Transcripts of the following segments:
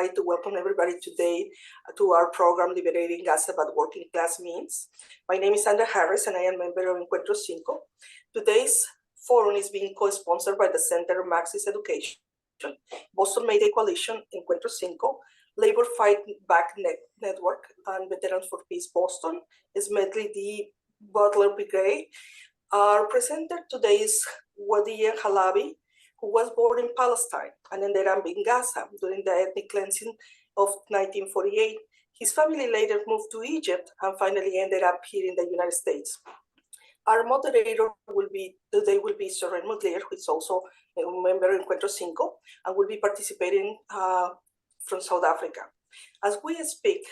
like to welcome everybody today to our program, Liberating Gaza, but Working Class Means. My name is Sandra Harris, and I am a member of Encuentro Cinco. Today's forum is being co-sponsored by the Center of Marxist Education, Boston Mayday Coalition, Encuentro Cinco, Labor Fight Back Network, and Veterans for Peace Boston, Smedley D. Butler Brigade. Our presenter today is Wadi'h Halabi, who was born in Palestine and ended up in Gaza during the ethnic cleansing of 1948. His family later moved to Egypt and finally ended up here in the United States. Our moderator today will be Soren Mutlier, who is also a member of Encuentro Cinco and will be participating from South Africa. As we speak,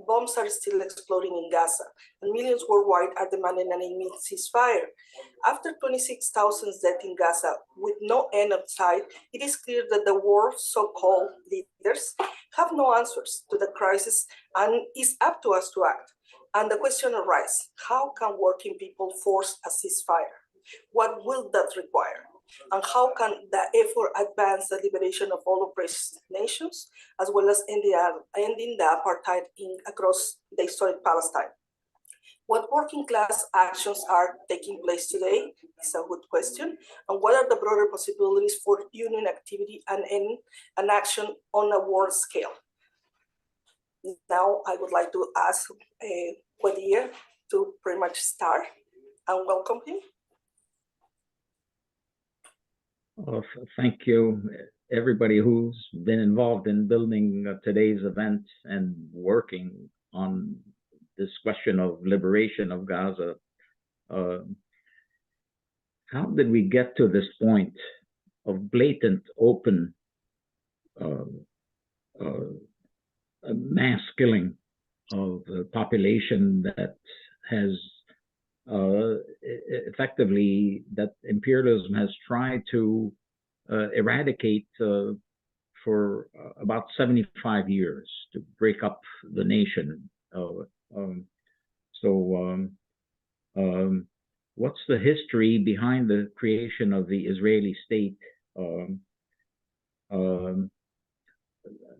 bombs are still exploding in Gaza, and millions worldwide are demanding an immediate ceasefire. After 26,000 deaths in Gaza with no end in sight, it is clear that the world's so-called leaders have no answers to the crisis, and it's up to us to act. And the question arises, how can working people force a ceasefire? What will that require? And how can the effort advance the liberation of all oppressed nations, as well as ending the apartheid across the historic Palestine? What working class actions are taking place today is a good question. And what are the broader possibilities for union activity and action on a world scale? Now, I would like to ask Wadi'h to pretty much start and welcome him. Well, thank you, everybody who's been involved in building today's event and working on this question of liberation of Gaza. How did we get to this point of blatant, open mass killing of a population that has effectively, that imperialism has tried to eradicate for about 75 years, to break up the nation. What's the history behind the creation of the Israeli state?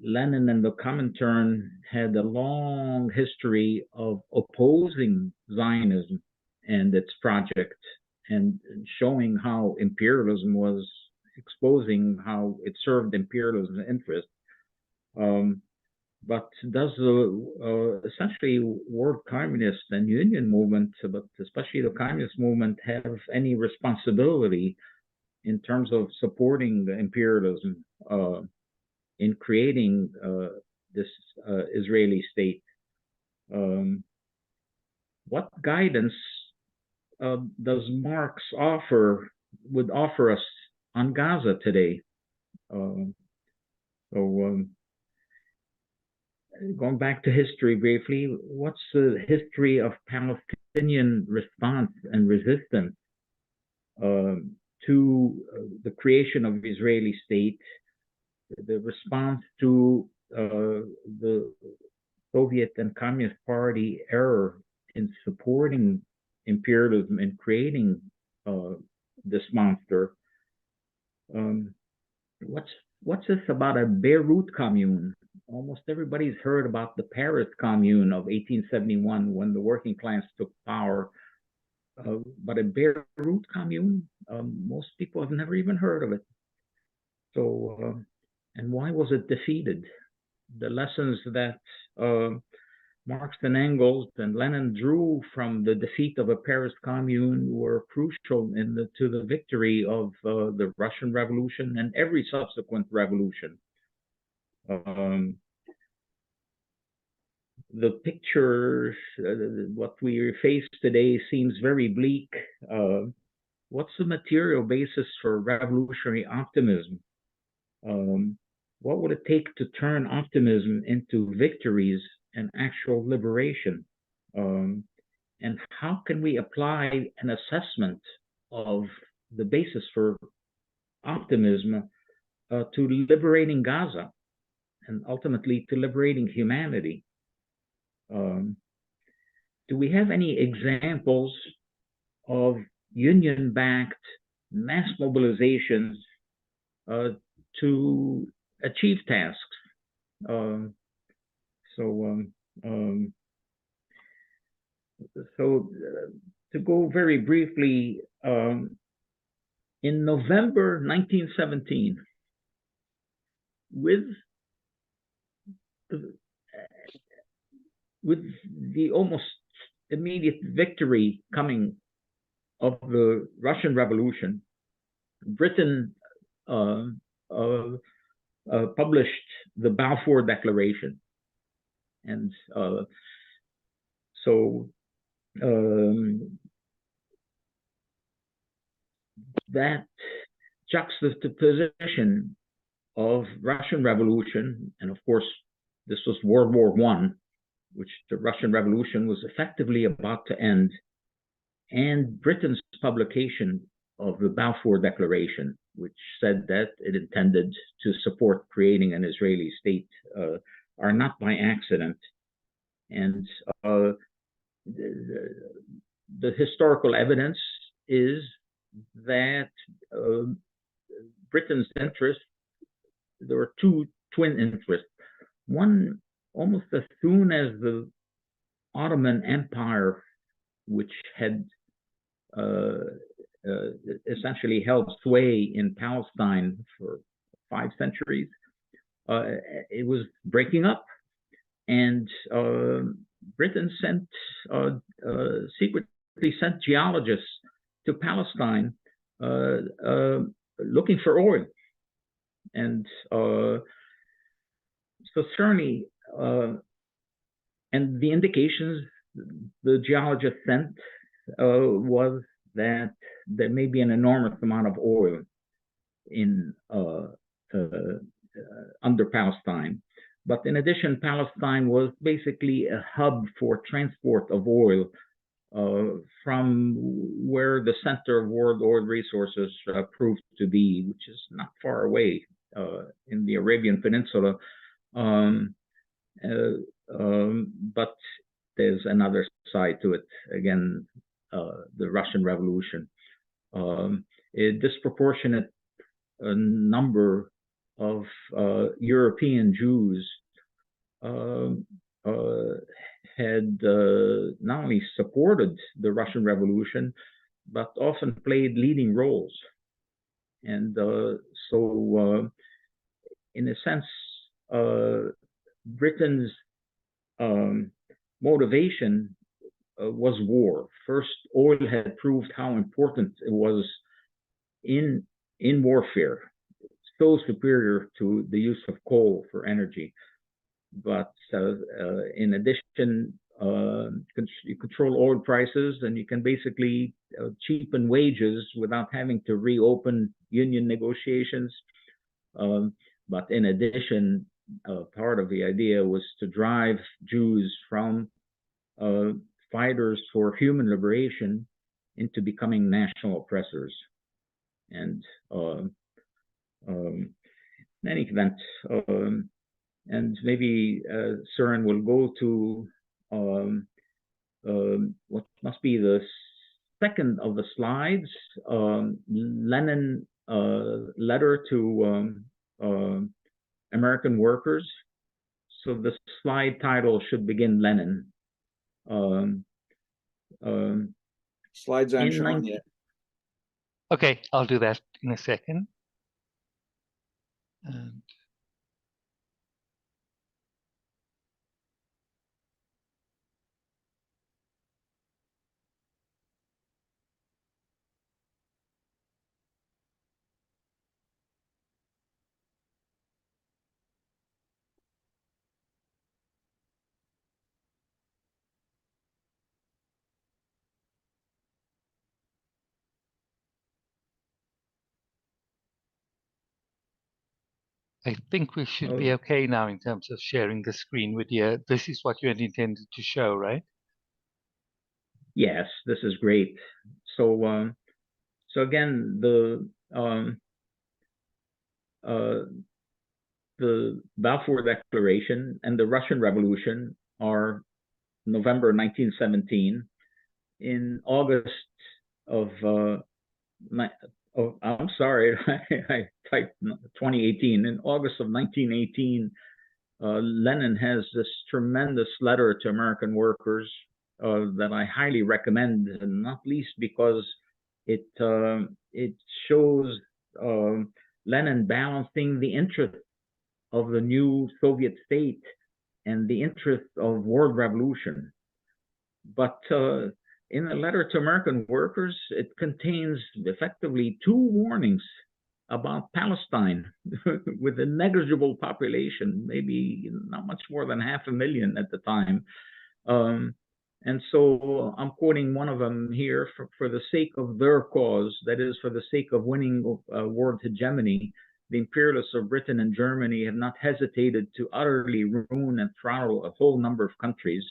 Lenin and the Comintern had a long history of opposing Zionism and its project, and showing how imperialism was exposing how it served imperialism's interest. But does the essentially world communist and union movement, but especially the communist movement, have any responsibility in terms of supporting the imperialism in creating this Israeli state? What guidance does Marx would offer us on Gaza today? Going back to history briefly, what's the history of Palestinian response and resistance to the creation of the Israeli state, the response to the Soviet and Communist Party error in supporting imperialism and creating this monster? What's this about a Beirut commune? Almost everybody's heard about the Paris Commune of 1871 when the working class took power. But a Beirut commune, most people have never even heard of it. So, and why was it defeated? The lessons that Marx and Engels and Lenin drew from the defeat of a Paris Commune were crucial to the victory of the Russian Revolution and every subsequent revolution. The picture, what we face today, seems very bleak. What's the material basis for revolutionary optimism? What would it take to turn optimism into victories and actual liberation? And how can we apply an assessment of the basis for optimism to liberating Gaza and ultimately to liberating humanity? Do we have any examples of union-backed mass mobilizations to achieve tasks? To go very briefly, in November 1917, with the almost immediate victory coming of the Russian Revolution, Britain published the Balfour Declaration. And that juxtaposition of Russian Revolution, and of course, this was World War I, which the Russian Revolution was effectively about to end, and Britain's publication of the Balfour Declaration, which said that it intended to support creating an Israeli state, are not by accident. And the historical evidence is that Britain's interest, there were two twin interests. One, almost as soon as the Ottoman Empire, which had essentially held sway in Palestine for 5 centuries, it was breaking up, and Britain secretly sent geologists to Palestine looking for oil. And so certainly, and the indications the geologists sent was that there may be an enormous amount of oil in under Palestine. But in addition, Palestine was basically a hub for transport of oil from where the center of world oil resources proved to be, which is not far away in the Arabian Peninsula. But there's another side to it. Again, the Russian Revolution. A disproportionate number of European Jews had not only supported the Russian Revolution, but often played leading roles. And so, in a sense, Britain's motivation was war. First, oil had proved how important it was in warfare, so superior to the use of coal for energy. But in addition, you control oil prices, and you can basically cheapen wages without having to reopen union negotiations. But in addition, part of the idea was to drive Jews from fighters for human liberation into becoming national oppressors. And in any event, and maybe Søren will go to what must be the second of the slides, Lenin letter to American workers. So the slide title should begin Lenin. Slides aren't showing yet. Okay, I'll do that in a second. And I think we should be Oh. okay now in terms of sharing the screen with you. This is what you had intended to show, right? Yes, this is great. So, so again, the Balfour Declaration and the Russian Revolution are November 1917. In August of I'm sorry, I typed 2018. In August of 1918, Lenin has this tremendous letter to American workers that I highly recommend, and not least because it shows Lenin balancing the interest of the new Soviet state and the interest of world revolution. But in the letter to American workers, it contains effectively two warnings about Palestine with a negligible population, maybe not much more than 500,000 at the time. And so I'm quoting one of them here: for the sake of their cause, that is, for the sake of winning world hegemony, the imperialists of Britain and Germany have not hesitated to utterly ruin and throttle a whole number of countries: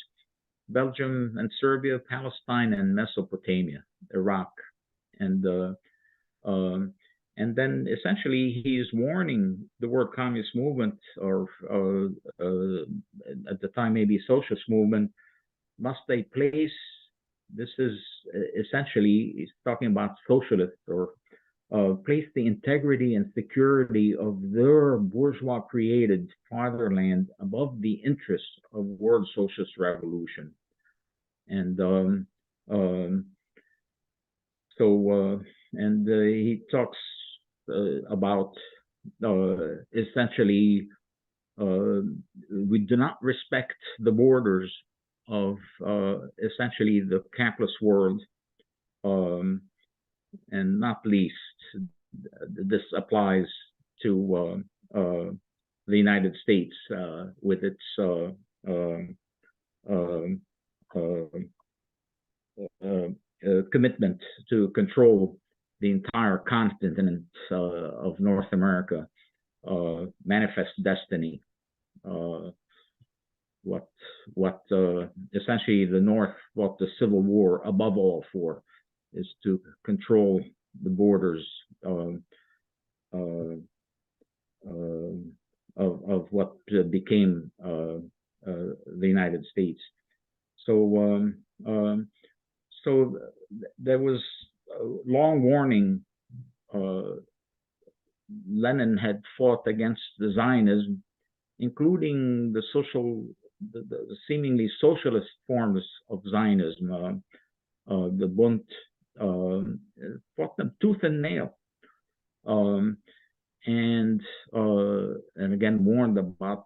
Belgium and Serbia, Palestine and Mesopotamia, Iraq. And then essentially he's warning the world communist movement, or at the time maybe socialist movement, must they place, this is essentially, he's talking about socialists, or place the integrity and security of their bourgeois created fatherland above the interests of world socialist revolution. And he talks about essentially we do not respect the borders of essentially the capitalist world, and not least this applies to the United States with its commitment to control the entire continent of North America, manifest destiny. What essentially the North, what the Civil War above all for, is to control the borders of what became the United States. So there was a long warning. Lenin had fought against the Zionism, including the seemingly socialist forms of Zionism. The Bund fought them tooth and nail, and again warned about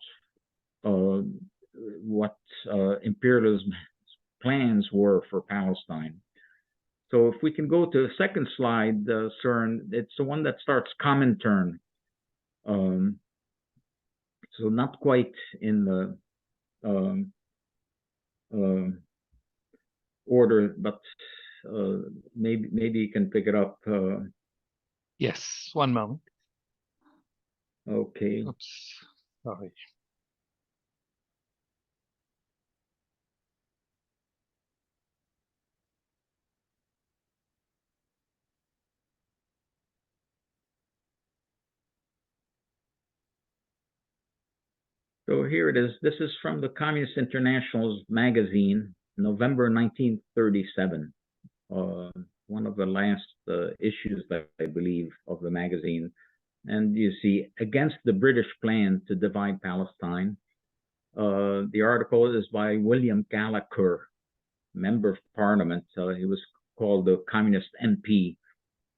what imperialism's plans were for Palestine. So if we can go to the second slide, Søren, it's the one that starts Comintern. So not quite in the order, but maybe you can pick it up. Yes, one moment. Okay. Oops, sorry. So here it is. This is from the Communist International's magazine, November 1937. One of the last issues, that I believe, of the magazine. And you see, against the British plan to divide Palestine. The article is by William Gallagher, member of parliament. He was called the Communist MP.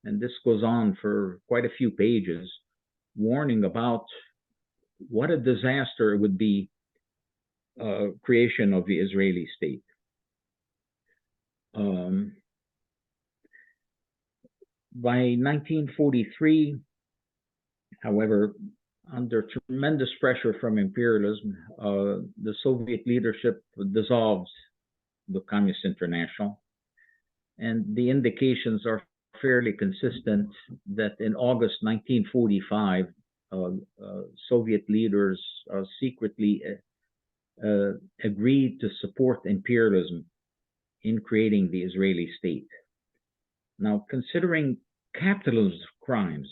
And this goes on for quite a few pages, warning about what a disaster it would be, creation of the Israeli state. By 1943, however, under tremendous pressure from imperialism, the Soviet leadership dissolved the Communist International. And the indications are fairly consistent that in August 1945, Soviet leaders secretly agreed to support imperialism in creating the Israeli state. Now, considering capitalism's crimes,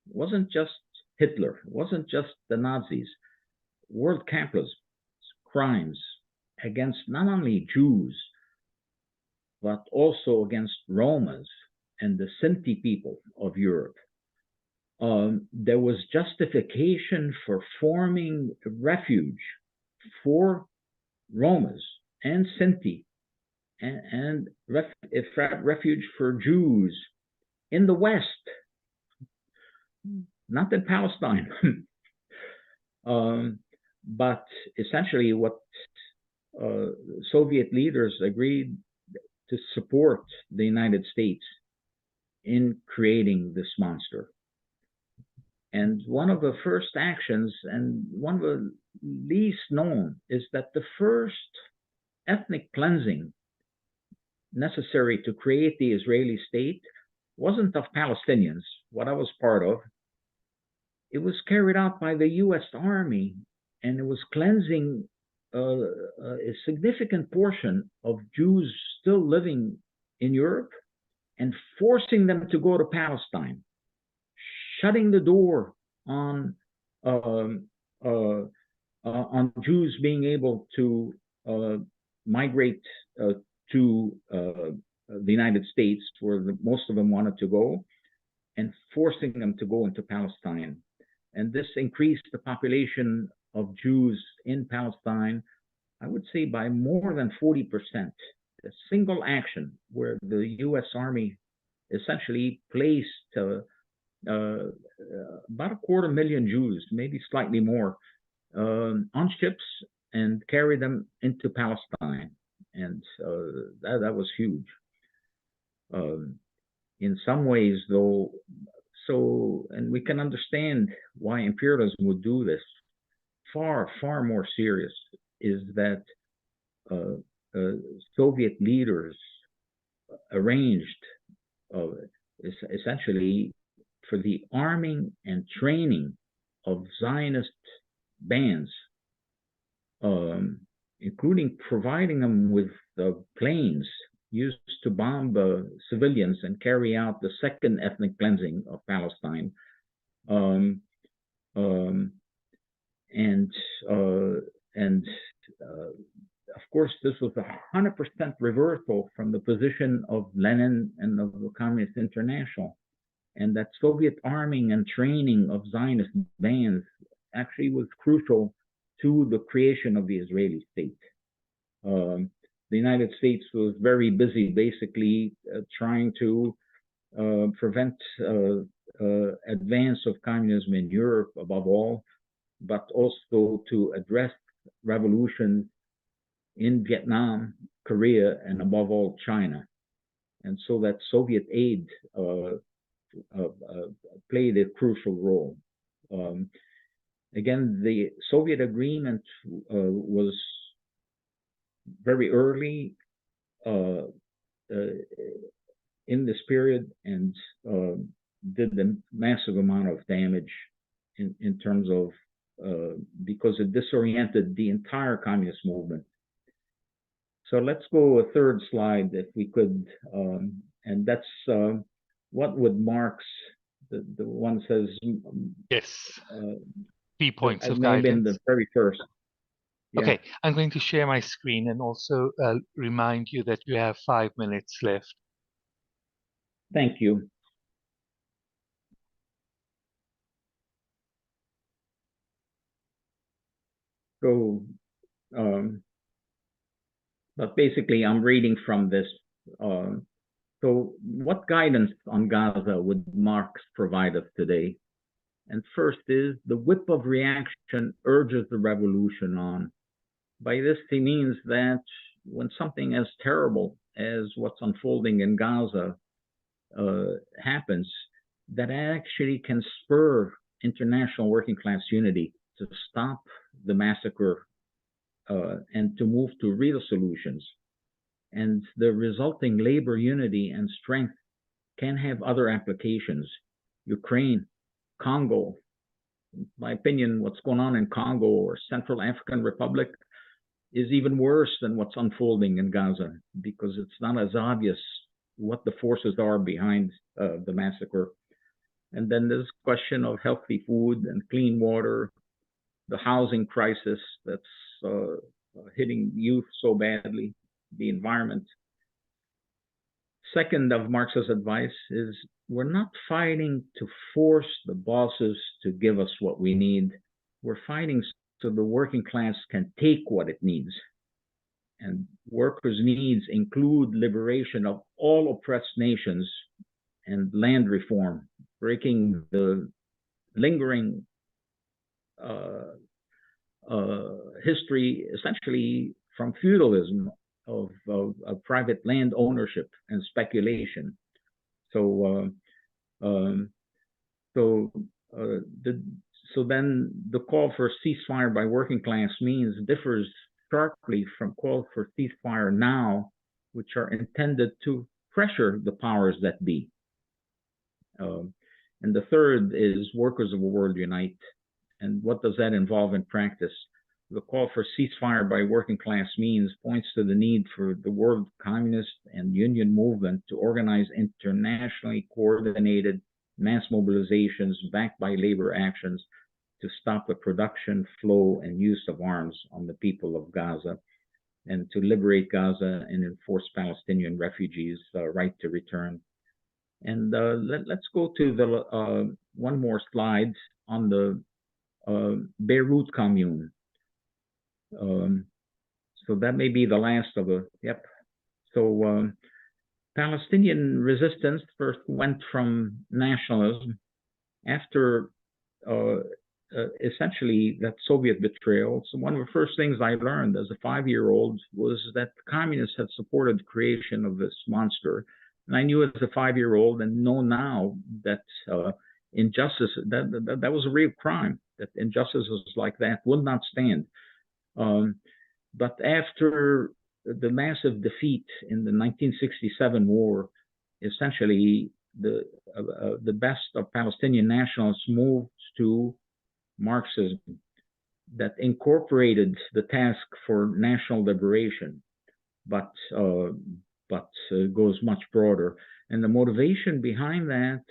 wasn't just Hitler, wasn't just the Nazis, world capitalism's crimes against not only Jews, but also against Romans and the Sinti people of Europe. There was justification for forming a refuge for Romans and Sinti and refuge for Jews in the West, not in Palestine. But essentially what Soviet leaders agreed to support the United States in creating this monster. And one of the first actions, and one of the least known, is that the first ethnic cleansing necessary to create the Israeli state wasn't of Palestinians, what I was part of. It was carried out by the US Army, and it was cleansing a significant portion of Jews still living in Europe and forcing them to go to Palestine, shutting the door on Jews being able to migrate to the United States, where most of them wanted to go, and forcing them to go into Palestine. And this increased the population of Jews in Palestine, I would say, by more than 40%. A single action where the US Army essentially placed about 250,000 Jews, maybe slightly more, on ships and carried them into Palestine. And that was huge. In some ways, though, and we can understand why imperialism would do this. Far, far more serious is that Soviet leaders arranged essentially for the arming and training of Zionist bands, including providing them with planes used to bomb civilians and carry out the second ethnic cleansing of Palestine. Of course, this was 100% reversal from the position of Lenin and of the Communist International. And that Soviet arming and training of Zionist bands actually was crucial to the creation of the Israeli state. The United States was very busy basically trying to prevent advance of communism in Europe above all, but also to address revolutions in Vietnam, Korea, and above all China. And so that Soviet aid played a crucial role. Again, the Soviet agreement was very early in this period and did a massive amount of damage in terms of because it disoriented the entire communist movement. So let's go a third slide if we could, and that's what would Marx, the one says, yes, key points of maybe in guidance. the very first. Yeah. Okay, I'm going to share my screen and also remind you that you have 5 minutes left. Thank you. So, but basically I'm reading from this. So what guidance on Gaza would Marx provide us today? And first is the whip of reaction urges the revolution on. By this he means that when something as terrible as what's unfolding in Gaza happens, that actually can spur international working class unity to stop the massacre and to move to real solutions. And the resulting labor unity and strength can have other applications. Ukraine, Congo, in my opinion, what's going on in Congo or Central African Republic is even worse than what's unfolding in Gaza, because it's not as obvious what the forces are behind the massacre. And then there's question of healthy food and clean water, the housing crisis that's hitting youth so badly, the environment. Second of Marx's advice is, we're not fighting to force the bosses to give us what we need. We're fighting so the working class can take what it needs. And workers' needs include liberation of all oppressed nations and land reform, breaking the lingering history, essentially from feudalism, of private land ownership and speculation. So then the call for ceasefire by working class means differs sharply from calls for ceasefire now, which are intended to pressure the powers that be. And the third is workers of the world unite. And what does that involve in practice? The call for ceasefire by working class means points to the need for the world communist and union movement to organize internationally coordinated mass mobilizations backed by labor actions to stop the production, flow, and use of arms on the people of Gaza, and to liberate Gaza and enforce Palestinian refugees' right to return. And let's go to the one more slide on the Beirut Commune. So that may be the last of the, yep. So Palestinian resistance first went from nationalism after essentially that Soviet betrayal. So one of the first things I learned as a 5-year-old was that the communists had supported the creation of this monster. And I knew as a 5-year-old and know now that injustice, that was a real crime, that injustices like that would not stand. But after the massive defeat in the 1967 war, essentially the best of Palestinian nationalists moved to Marxism that incorporated the task for national liberation, but goes much broader. And the motivation behind that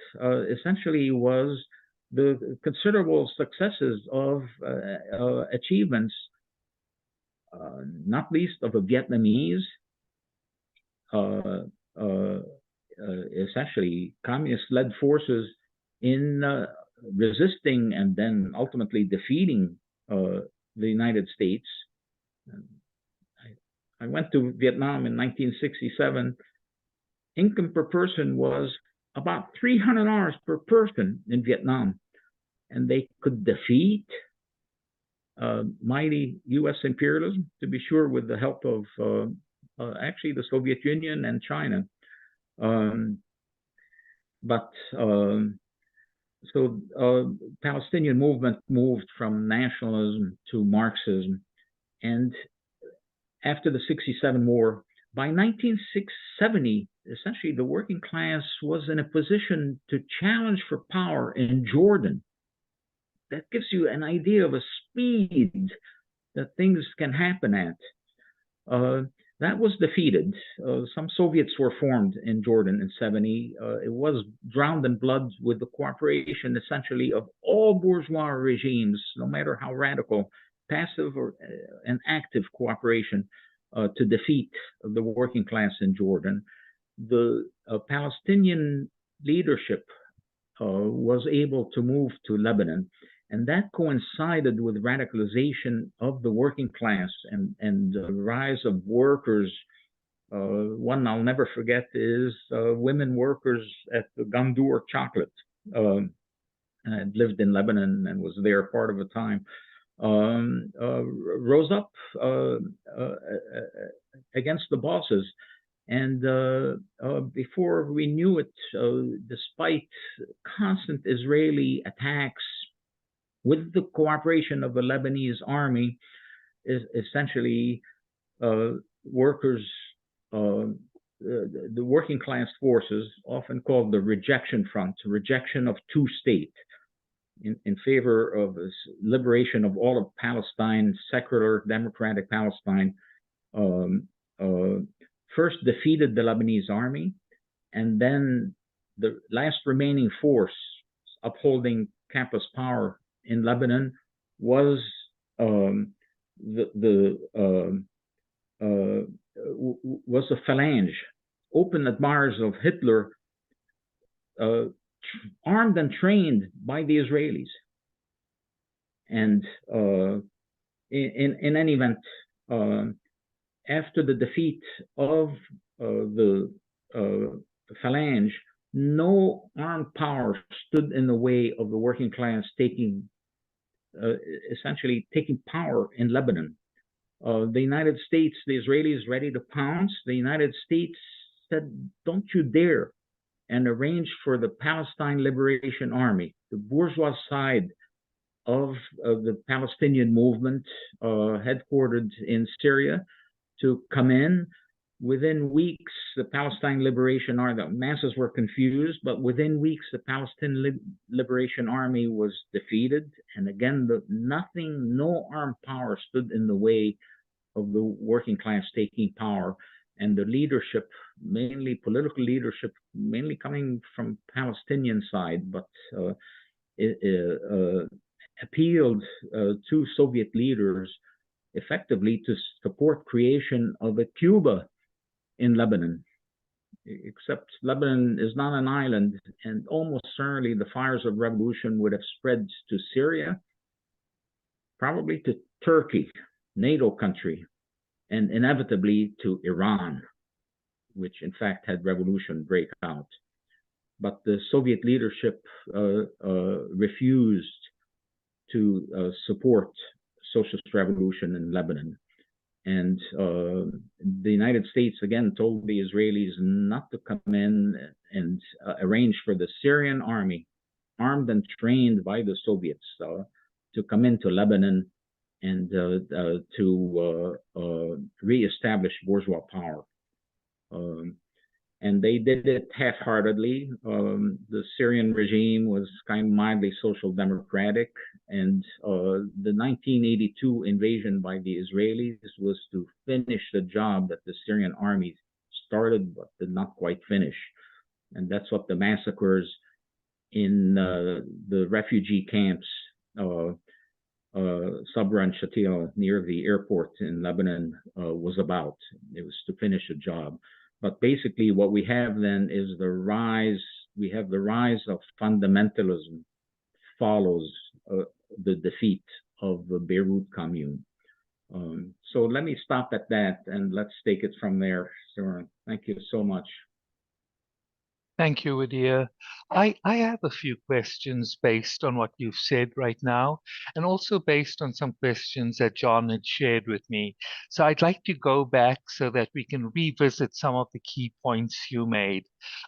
essentially was the considerable successes of achievements, not least of the Vietnamese, essentially communist-led forces in resisting and then ultimately defeating the United States. I went to Vietnam in 1967. Income per person was about $300 per person in Vietnam, and they could defeat mighty U.S. imperialism, to be sure, with the help of actually the Soviet Union and China. So Palestinian movement moved from nationalism to Marxism, and after the 67 war, by 1970, essentially the working class was in a position to challenge for power in Jordan. That gives you an idea of a speed that things can happen at. That was defeated. Some Soviets were formed in Jordan in 70. It was drowned in blood with the cooperation essentially of all bourgeois regimes, no matter how radical, passive or and active cooperation to defeat the working class in Jordan. The Palestinian leadership was able to move to Lebanon, and that coincided with radicalization of the working class and the rise of workers. One I'll never forget is women workers at the Gandour chocolate. I lived in Lebanon and was there part of the time. Rose up against the bosses. And before we knew it, despite constant Israeli attacks with the cooperation of the Lebanese army, essentially workers, the working class forces, often called the rejection front, rejection of two-state, in favor of liberation of all of Palestine, secular, democratic Palestine, first defeated the Lebanese army, and then the last remaining force upholding campus power in Lebanon was the Phalange, open admirers of Hitler, armed and trained by the Israelis. And in any event, after the defeat of the Phalange, no armed power stood in the way of the working class essentially taking power in Lebanon. The United States, the Israelis ready to pounce. The United States said, don't you dare, and arranged for the Palestine Liberation Army, the bourgeois side of the Palestinian movement, headquartered in Syria, to come in. Within weeks, the Palestine Liberation Army, the masses were confused, but within weeks, the Palestinian Liberation Army was defeated. And again, no armed power stood in the way of the working class taking power. And the leadership, mainly political leadership, mainly coming from Palestinian side, but appealed to Soviet leaders effectively to support creation of a Cuba in Lebanon, except Lebanon is not an island, and almost certainly the fires of revolution would have spread to Syria, probably to Turkey, NATO country, and inevitably to Iran, which in fact had revolution break out. But the Soviet leadership refused to support socialist revolution in Lebanon. And the United States again told the Israelis not to come in and arrange for the Syrian army, armed and trained by the Soviets, to come into Lebanon and to reestablish bourgeois power. And they did it half-heartedly. The Syrian regime was kind of mildly social democratic, and the 1982 invasion by the Israelis was to finish the job that the Syrian army started but did not quite finish. And that's what the massacres in the refugee camps, Sabra and Shatila, near the airport in Lebanon, was about. It was to finish a job. But basically what we have then is the rise of fundamentalism follows the defeat of the Beirut Commune. So let me stop at that and let's take it from there, Søren. Thank you so much. Thank you, Wadi'h. I have a few questions based on what you've said right now, and also based on some questions that John had shared with me. So I'd like to go back so that we can revisit some of the key points you made,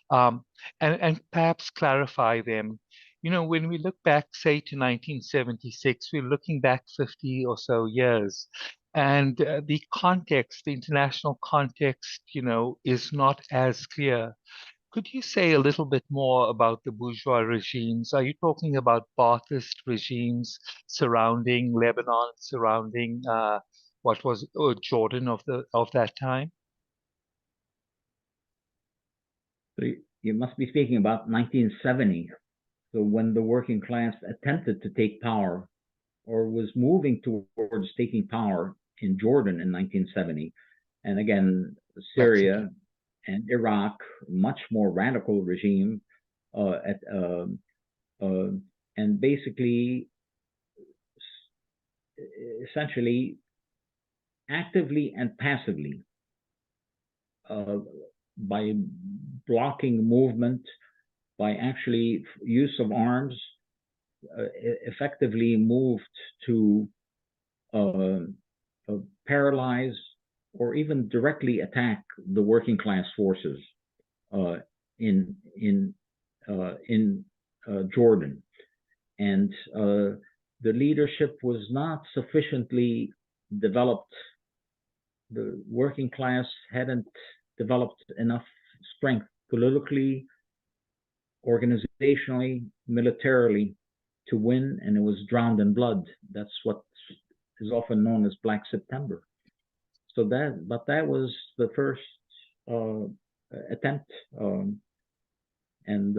and perhaps clarify them. You know, when we look back, say, to 1976, we're looking back 50 or so years. And the context, the international context, you know, is not as clear. Could you say a little bit more about the bourgeois regimes? Are you talking about Ba'athist regimes surrounding Lebanon, surrounding what was Jordan of that time? So you must be speaking about 1970. So when the working class attempted to take power, or was moving towards taking power in Jordan in 1970, and again Syria and Iraq, much more radical regime, and basically, essentially, actively and passively, by blocking movement, by actually use of arms, effectively moved to paralyze or even directly attack the working class forces in Jordan. And the leadership was not sufficiently developed. The working class hadn't developed enough strength politically, organizationally, militarily, to win, and it was drowned in blood. That's what is often known as Black September. So that was the first attempt, and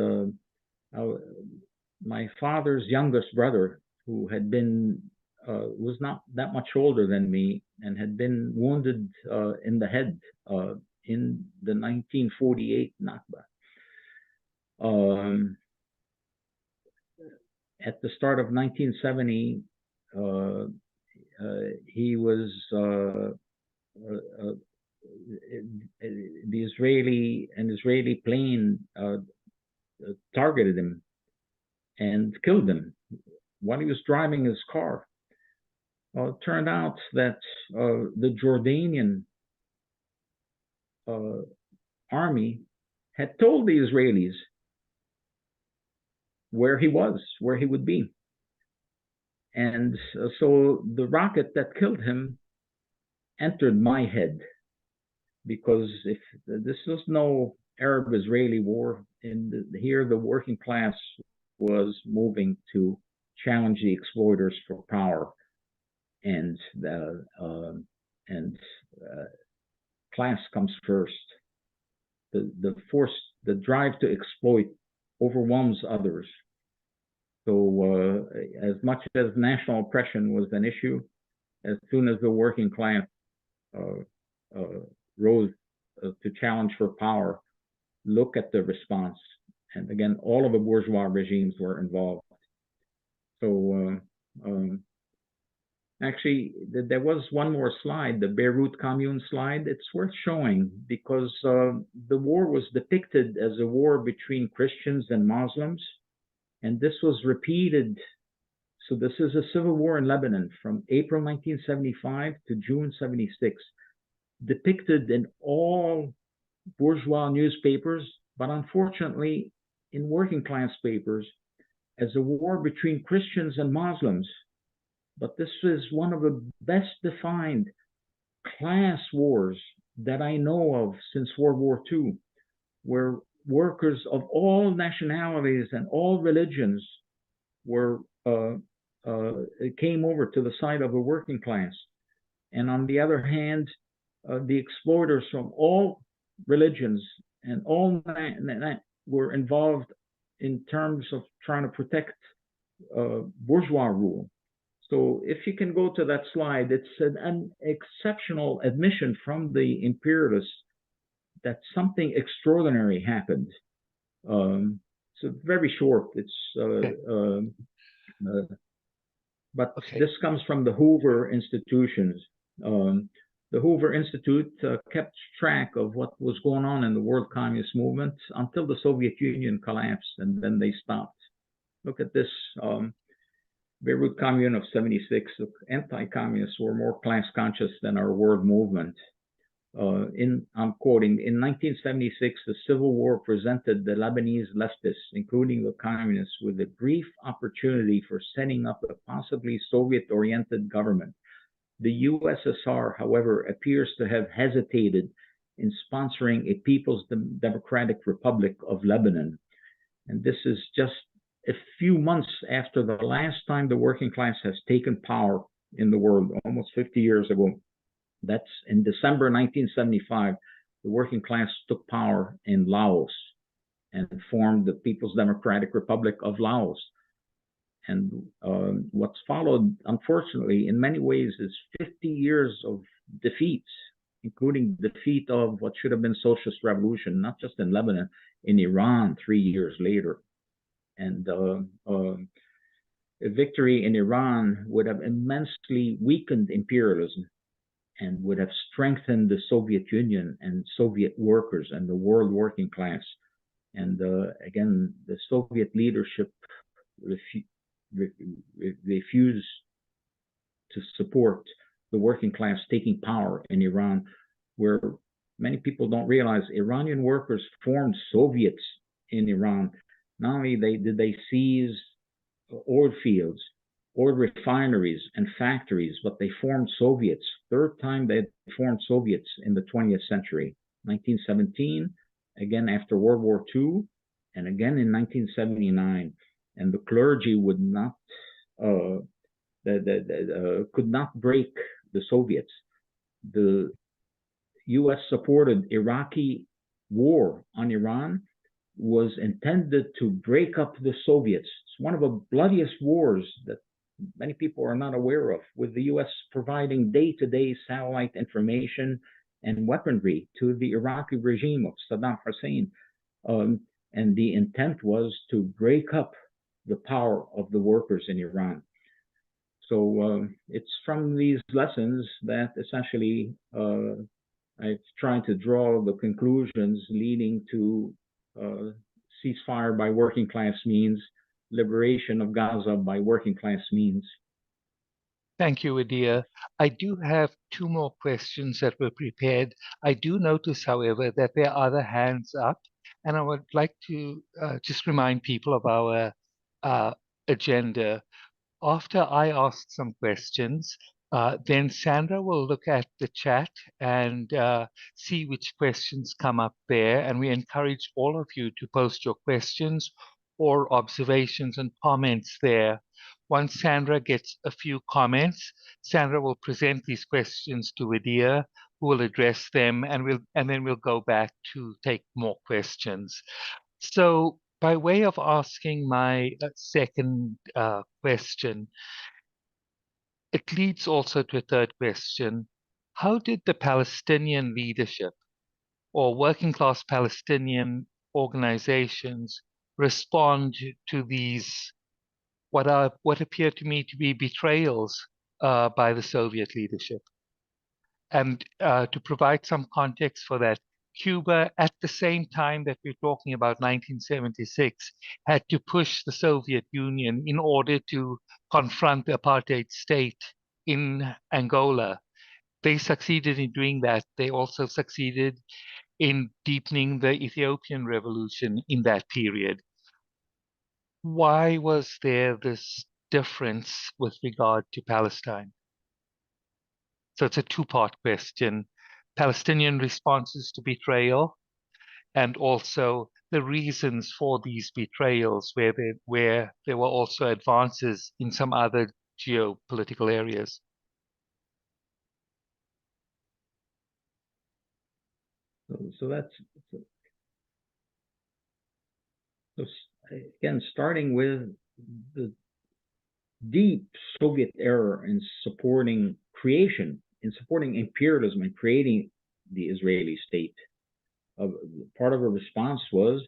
my father's youngest brother, who had been was not that much older than me and had been wounded in the head in the 1948 Nakba. At the start of 1970, he was the Israeli plane targeted him and killed him while he was driving his car. It turned out that the Jordanian army had told the Israelis where he was, where he would be. And so the rocket that killed him entered my head, because if this was no Arab-Israeli war, here the working class was moving to challenge the exploiters for power, and class comes first. The drive to exploit overwhelms others. So as much as national oppression was an issue, as soon as the working class rose to challenge for power, look at the response. And again, all of the bourgeois regimes were involved. So actually, there was one more slide, the Beirut Commune slide. It's worth showing because the war was depicted as a war between Christians and Muslims. And this was repeated. So this is a civil war in Lebanon from April 1975 to June 76, depicted in all bourgeois newspapers, but unfortunately in working class papers, as a war between Christians and Muslims. But this is one of the best defined class wars that I know of since World War II, where workers of all nationalities and all religions were came over to the side of the working class. And on the other hand, the exploiters from all religions and all were involved in terms of trying to protect bourgeois rule. So if you can go to that slide, it's an exceptional admission from the imperialists that something extraordinary happened. So very short. It's but Okay. this comes from the Hoover institutions. The Hoover Institute kept track of what was going on in the world communist movement until the Soviet Union collapsed, and then they stopped. Look at this. Beirut Commune of 76, anti-communists were more class conscious than our world movement. I'm quoting, in 1976, the Civil War presented the Lebanese leftists, including the communists, with a brief opportunity for setting up a possibly Soviet-oriented government. The USSR, however, appears to have hesitated in sponsoring a People's Democratic Republic of Lebanon. And this is just a few months after the last time the working class has taken power in the world, almost 50 years ago. That's in December 1975, the working class took power in Laos and formed the People's Democratic Republic of Laos. And what's followed, unfortunately, in many ways, is 50 years of defeats, including defeat of what should have been socialist revolution, not just in Lebanon, in Iran 3 years later. And a victory in Iran would have immensely weakened imperialism and would have strengthened the Soviet Union and Soviet workers and the world working class. And again, the Soviet leadership refused to support the working class taking power in Iran, where many people don't realize Iranian workers formed Soviets in Iran. Not only did they seize oil fields, oil refineries, and factories, but they formed Soviets. Third time they formed Soviets in the 20th century. 1917, again after World War II, and again in 1979. and the clergy would not could not break the Soviets. The U.S. supported Iraqi war on Iran was intended to break up the Soviets. It's one of the bloodiest wars that many people are not aware of, with the U.S. providing day-to-day satellite information and weaponry to the Iraqi regime of Saddam Hussein. And the intent was to break up the power of the workers in Iran. So it's from these lessons that essentially I've tried to draw the conclusions leading to ceasefire by working class means, liberation of Gaza by working class means. Thank you, Wadi'h. I do have two more questions that were prepared. I do notice, however, that there are other hands up, and I would like to just remind people of our agenda. After I ask some questions, then Sandra will look at the chat and see which questions come up there. And we encourage all of you to post your questions or observations and comments there. Once Sandra gets a few comments, Sandra will present these questions to Wadi'h, who will address them, and then we'll go back to take more questions. So, by way of asking my second question, it leads also to a third question. How did the Palestinian leadership or working class Palestinian organizations respond to these, what appear to me to be betrayals by the Soviet leadership? And to provide some context for that, Cuba, at the same time that we're talking about 1976, had to push the Soviet Union in order to confront the apartheid state in Angola. They succeeded in doing that. They also succeeded in deepening the Ethiopian revolution in that period. Why was there this difference with regard to Palestine? So it's a two-part question: Palestinian responses to betrayal, and also the reasons for these betrayals, where there were also advances in some other geopolitical areas. So that's, so again, starting with the deep Soviet error in supporting imperialism and creating the Israeli state. Part of a response was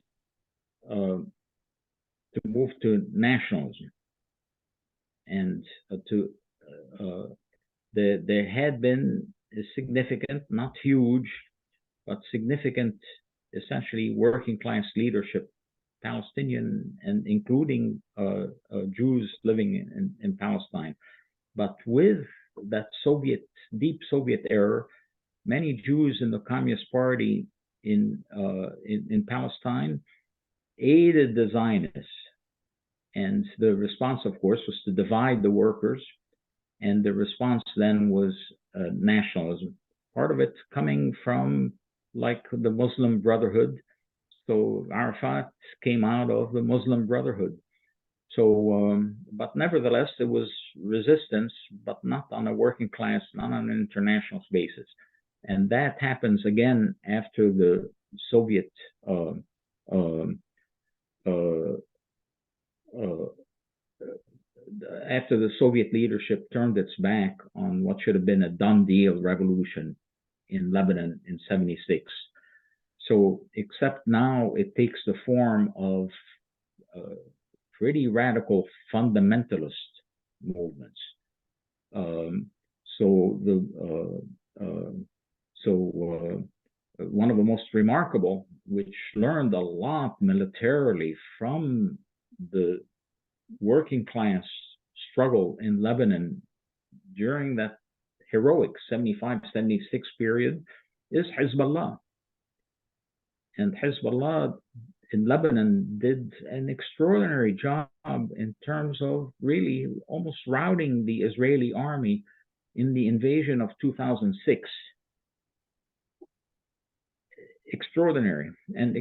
to move to nationalism, and there had been a significant, not huge, but significant, essentially working class leadership, Palestinian and including Jews living in Palestine. But with that deep Soviet error, many Jews in the Communist Party in Palestine aided the Zionists. And the response, of course, was to divide the workers. And the response then was nationalism. Part of it coming from like the Muslim Brotherhood. So Arafat came out of the Muslim Brotherhood. So, but nevertheless, there was resistance, but not on a working class, not on an international basis. And that happens again after the Soviet after the Soviet leadership turned its back on what should have been a done deal revolution in Lebanon in '76. So, except now it takes the form of pretty radical fundamentalist movements. One of the most remarkable, which learned a lot militarily from the working class struggle in Lebanon during that heroic 75-76 period, is Hezbollah. And Hezbollah in Lebanon did an extraordinary job in terms of really almost routing the Israeli army in the invasion of 2006. Extraordinary and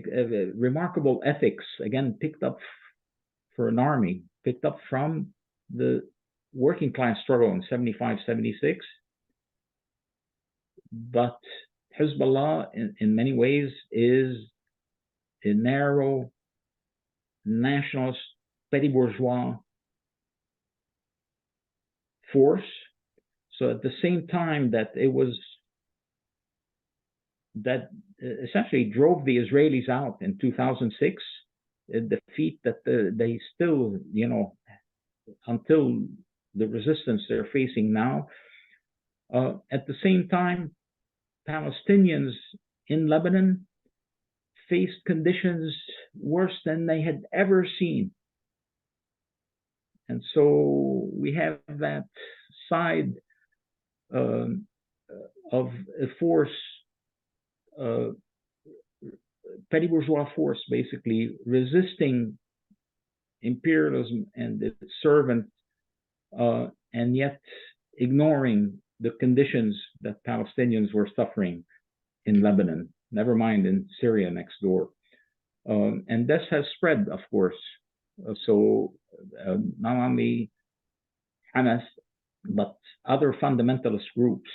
remarkable ethics, again, picked up for an army, picked up from the working class struggle in 75, 76. But Hezbollah, in many ways, is a narrow, nationalist, petty bourgeois force. So at the same time that it was, that essentially drove the Israelis out in 2006, a defeat that they still, you know, until the resistance they're facing now. At the same time, Palestinians in Lebanon faced conditions worse than they had ever seen. And so we have that side of a force, petty bourgeois force, basically resisting imperialism and its servant, and yet ignoring the conditions that Palestinians were suffering in Lebanon, never mind in Syria next door. And this has spread, of course. So not only Hamas, but other fundamentalist groups.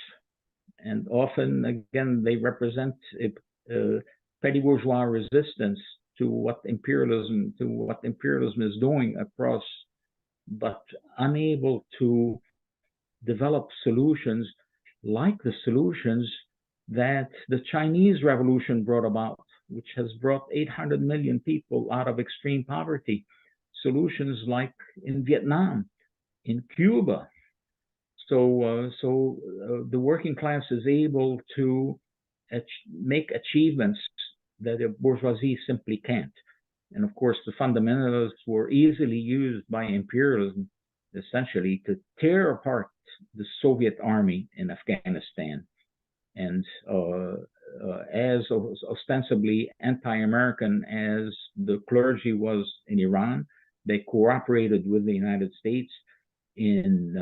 And often, again, they represent a petty bourgeois resistance to what imperialism is doing across, but unable to develop solutions like the solutions that the Chinese Revolution brought about, which has brought 800 million people out of extreme poverty. Solutions like in Vietnam, in Cuba. So the working class is able to make achievements that the bourgeoisie simply can't. And of course, the fundamentalists were easily used by imperialism, essentially, to tear apart the Soviet army in Afghanistan. And as ostensibly anti-American as the clergy was in Iran, they cooperated with the United States in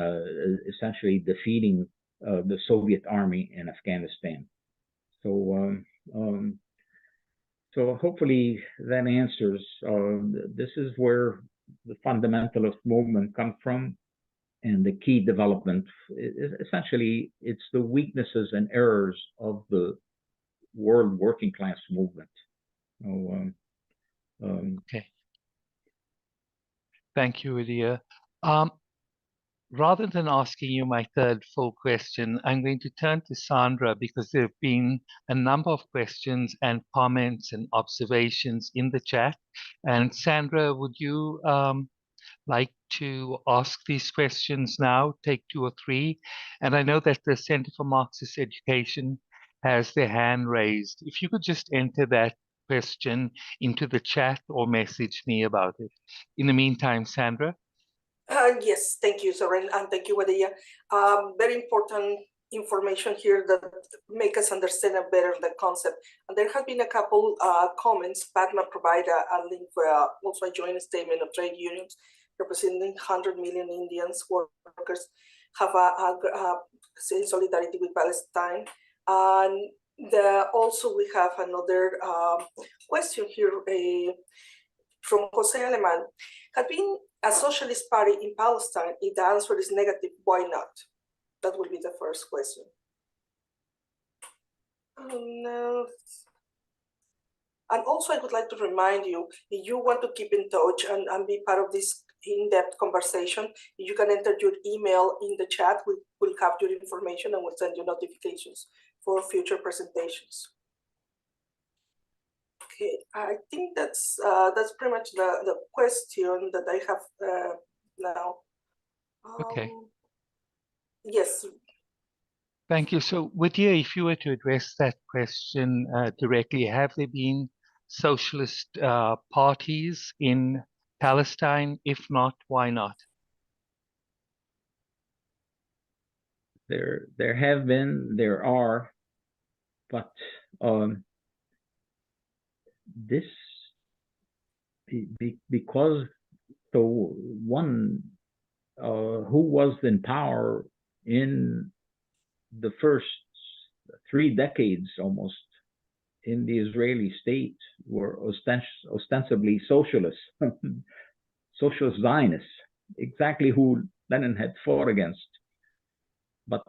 essentially defeating the Soviet army in Afghanistan. So hopefully that answers. This is where the fundamentalist movement comes from, and the key development. Essentially, it's the weaknesses and errors of the world working class movement. Okay. Thank you, Wadi'h. Rather than asking you my third full question, I'm going to turn to Sandra because there have been a number of questions and comments and observations in the chat. And Sandra, would you like to ask these questions now, take 2 or 3? And I know that the Center for Marxist Education has their hand raised. If you could just enter that question into the chat or message me about it. In the meantime, Sandra. Yes, thank you, Soren, and thank you, Wadi'h. Very important information here that make us understand better the concept. And there have been a couple comments. Padma provided a link for also a joint statement of trade unions representing 100 million Indians workers have in solidarity with Palestine. And also we have another question here from Jose Aleman. Had been a socialist party in Palestine? If the answer is negative, why not? That will be the first question. And also I would like to remind you, if you want to keep in touch and be part of this in-depth conversation, you can enter your email in the chat. We'll have your information and we'll send you notifications for future presentations. Okay, I think that's pretty much the question that I have now. Okay. Yes. Thank you. So, Wadi'h, if you were to address that question directly, have there been socialist parties in Palestine? If not, why not? There have been, there are, but this because the one who was in power in the first 3 decades almost in the Israeli state were ostensibly socialists. socialist Zionists, exactly who Lenin had fought against. But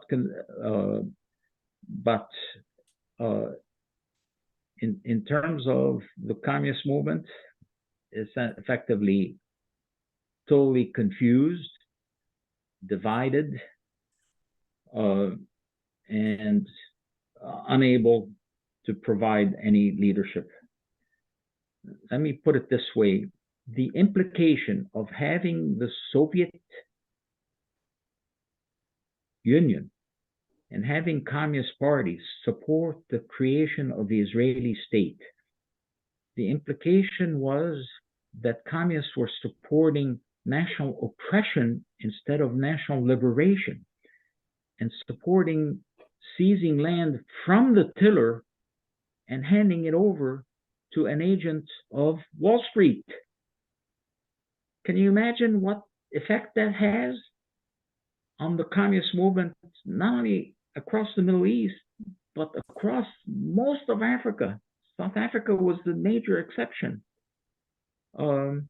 in terms of the communist movement, it's effectively totally confused, divided, and unable to provide any leadership. Let me put it this way. The implication of having the Soviet Union and having communist parties support the creation of the Israeli state, the implication was that communists were supporting national oppression instead of national liberation, and supporting seizing land from the tiller and handing it over to an agent of Wall Street. Can you imagine what effect that has on the communist movement, not only across the Middle East, but across most of Africa? South Africa was the major exception. To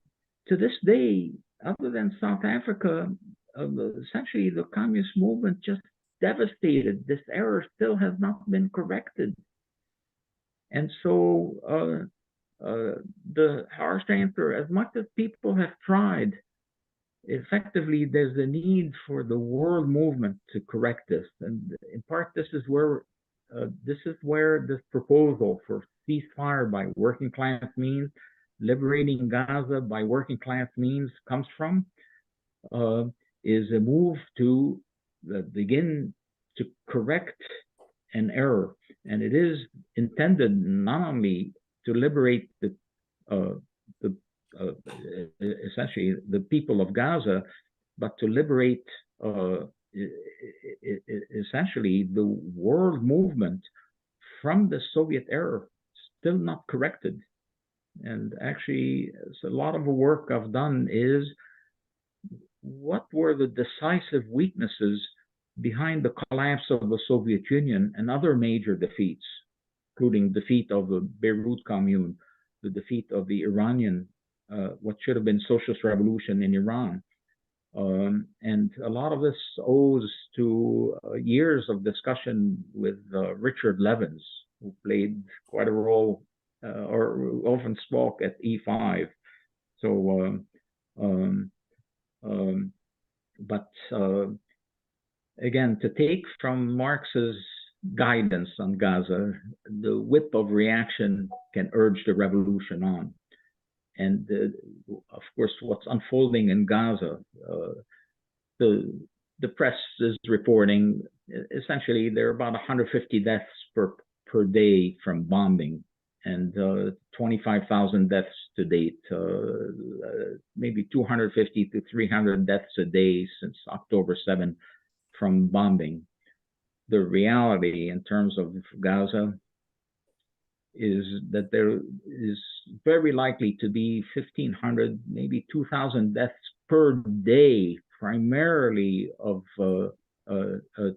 this day, other than South Africa, essentially the communist movement just devastated. This error still has not been corrected. And so the harsh answer, as much as people have tried, effectively there's a need for the world movement to correct this. And in part, this is where this proposal for ceasefire by working class means, liberating Gaza by working class means comes from, is a move to begin to correct an error. And it is intended not only to liberate essentially the people of Gaza, but to liberate essentially the world movement from the Soviet era, still not corrected. And actually, a lot of the work I've done is what were the decisive weaknesses behind the collapse of the Soviet Union and other major defeats, including defeat of the Beirut Commune, the defeat of the Iranian, what should have been socialist revolution in Iran. And a lot of this owes to years of discussion with Richard Levins, who played quite a role or often spoke at E5. So, again, to take from Marx's guidance on Gaza, the whip of reaction can urge the revolution on. And of course, what's unfolding in Gaza, the press is reporting essentially there are about 150 deaths per day from bombing, and 25,000 deaths to date, maybe 250 to 300 deaths a day since October 7 from bombing. The reality in terms of Gaza is that there is very likely to be 1,500, maybe 2,000 deaths per day, primarily of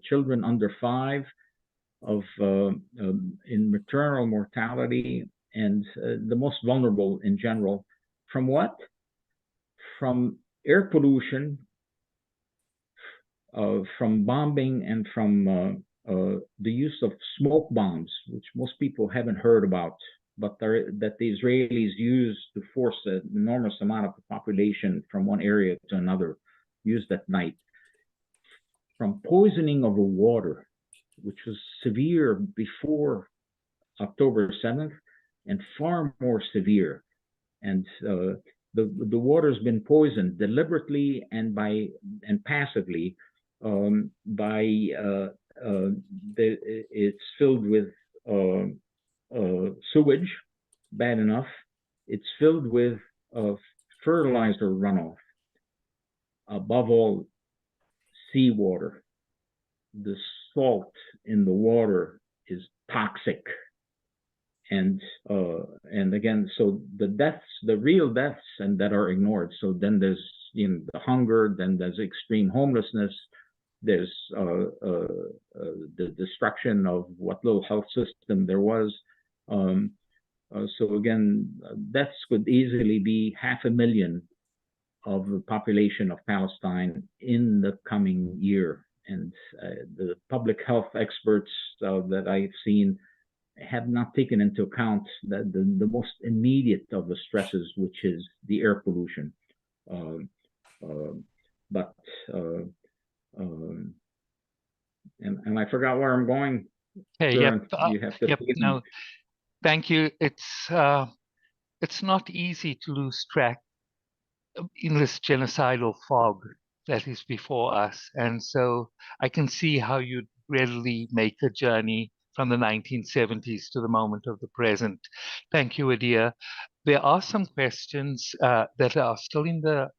children under 5, in maternal mortality, and the most vulnerable in general. From what? From air pollution, from bombing, and from the use of smoke bombs, which most people haven't heard about, but that the Israelis use to force an enormous amount of the population from one area to another, used at night. From poisoning of the water, which was severe before October 7th and far more severe. And the water's been poisoned deliberately and passively it's filled with sewage, bad enough. It's filled with fertilizer runoff. Above all, seawater. The salt in the water is toxic. And again, so the deaths, the real deaths, and that are ignored. So then there's the hunger, then there's extreme homelessness, there's the destruction of what little health system there was. So again, deaths could easily be 500,000 of the population of Palestine in the coming year. And the public health experts that I've seen have not taken into account the most immediate of the stresses, which is the air pollution. And I forgot where I'm going. Okay, Søren, you have to forgive me. no, thank you. It's not easy to lose track in this genocidal fog that is before us. And so I can see how you'd readily make a journey from the 1970s to the moment of the present. Thank you, Wadi'h. There are some questions that are still in the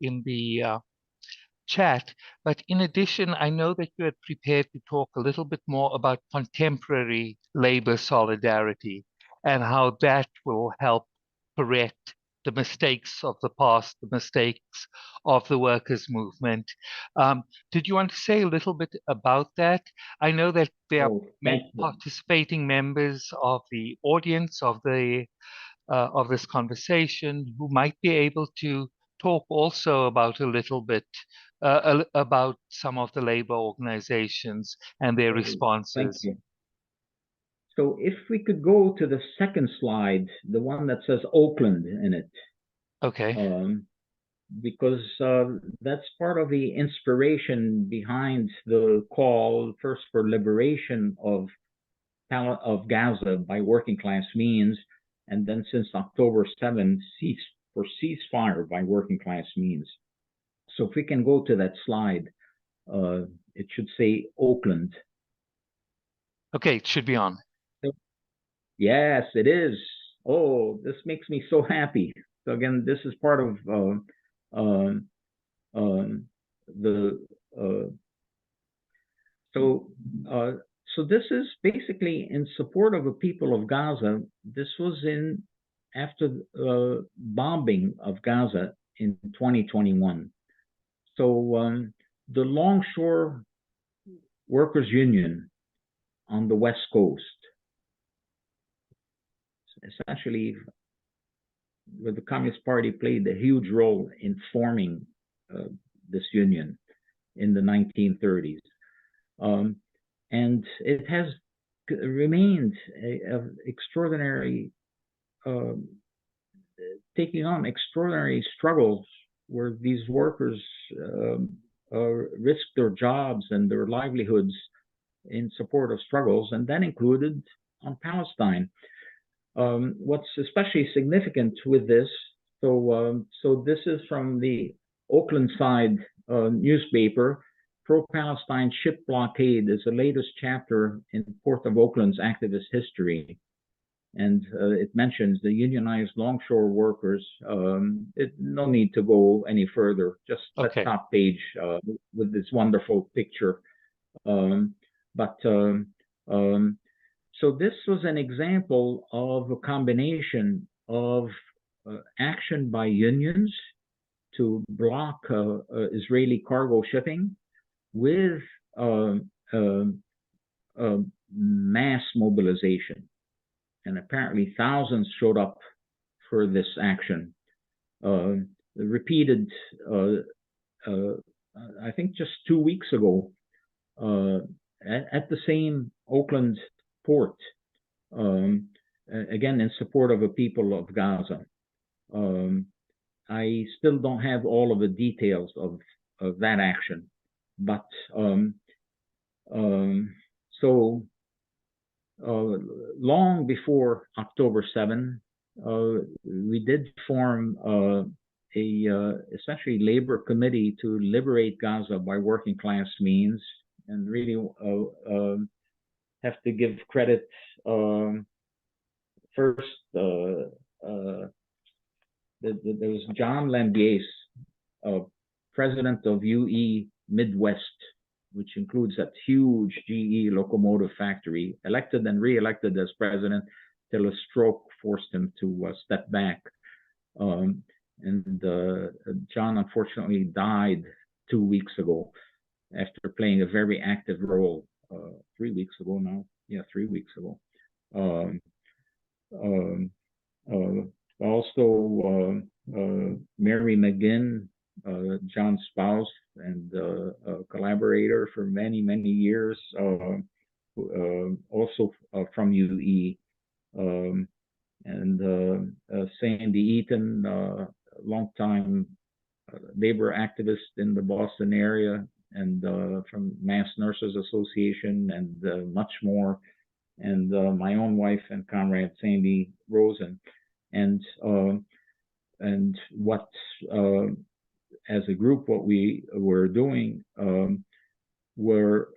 chat, but in addition, I know that you had prepared to talk a little bit more about contemporary labor solidarity and how that will help correct the mistakes of the past, the mistakes of the workers' movement. Did you want to say a little bit about that? I know that there are many participating members of the audience of this conversation who might be able to talk also about a little bit about some of the labor organizations and their responses. Thank you. So if we could go to the second slide, the one that says Oakland in it. Okay. Because that's part of the inspiration behind the call, first for liberation of Gaza by working class means, and then since October 7th, ceasefire by working class means. So if we can go to that slide, it should say Oakland. Okay, it should be on. Yes, it is. Oh, this makes me so happy. So again, this is part of so this is basically in support of the people of Gaza. This was after bombing of Gaza in 2021. So the Longshore Workers Union on the West Coast, essentially, where the Communist Party played a huge role in forming this union in the 1930s. And it has remained extraordinary, taking on extraordinary struggles where these workers risked their jobs and their livelihoods in support of struggles, and that included on Palestine. What's especially significant with this, so this is from the Oakland side newspaper. Pro-Palestine ship blockade is the latest chapter in Port of Oakland's activist history. And it mentions the unionized longshore workers. No need to go any further, just okay. that top page with this wonderful picture. So this was an example of a combination of action by unions to block Israeli cargo shipping with mass mobilization. And apparently thousands showed up for this action. Repeated, I think just 2 weeks ago, at the same Oakland port, again in support of the people of Gaza. I still don't have all of the details of that action, but long before October 7, we did form essentially labor committee to liberate Gaza by working class means, and really have to give credit first. There was John Lambiase, president of UE Midwest, which includes that huge GE locomotive factory, elected and re-elected as president till a stroke forced him to step back. And John unfortunately died 2 weeks ago after playing a very active role. 3 weeks ago now. Yeah, 3 weeks ago. Also, Mary McGinn, John's spouse and a collaborator for many, many years, also from UE. And Sandy Eaton, longtime labor activist in the Boston area, and from Mass Nurses Association, and much more. And my own wife and comrade Sandy Rosen, and what as a group, what we were doing were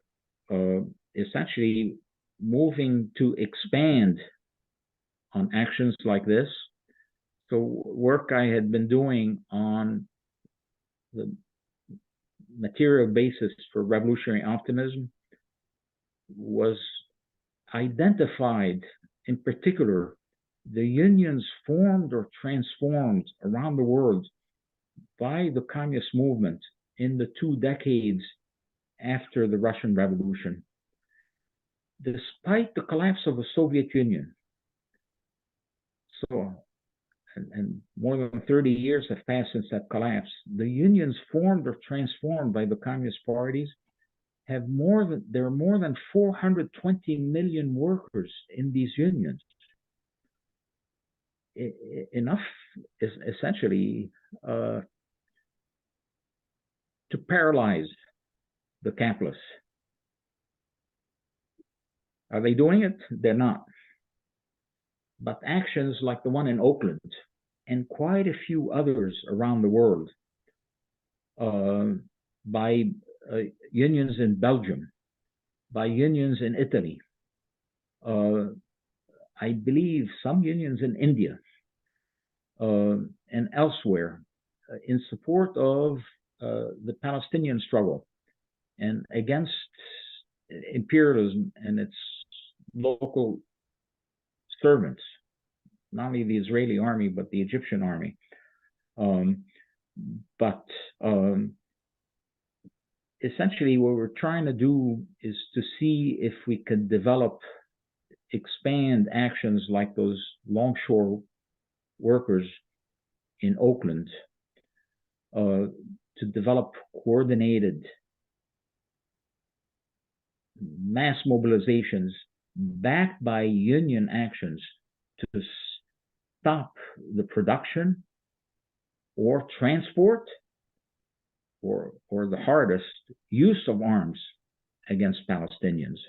essentially moving to expand on actions like this. So work I had been doing on the material basis for revolutionary optimism was identified, in particular, the unions formed or transformed around the world by the communist movement in the 2 decades after the Russian Revolution. Despite the collapse of the Soviet Union, and more than 30 years have passed since that collapse, the unions formed or transformed by the communist parties there are more than 420 million workers in these unions. Enough is essentially to paralyze the capitalists. Are they doing it? They're not. But actions like the one in Oakland and quite a few others around the world by unions in Belgium, by unions in Italy, I believe some unions in India and elsewhere, in support of the Palestinian struggle and against imperialism and its local servants, not only the Israeli army, but the Egyptian army. Essentially, what we're trying to do is to see if we can expand actions like those longshore workers in Oakland to develop coordinated mass mobilizations backed by union actions to stop the production or transport or the hardest use of arms against Palestinians.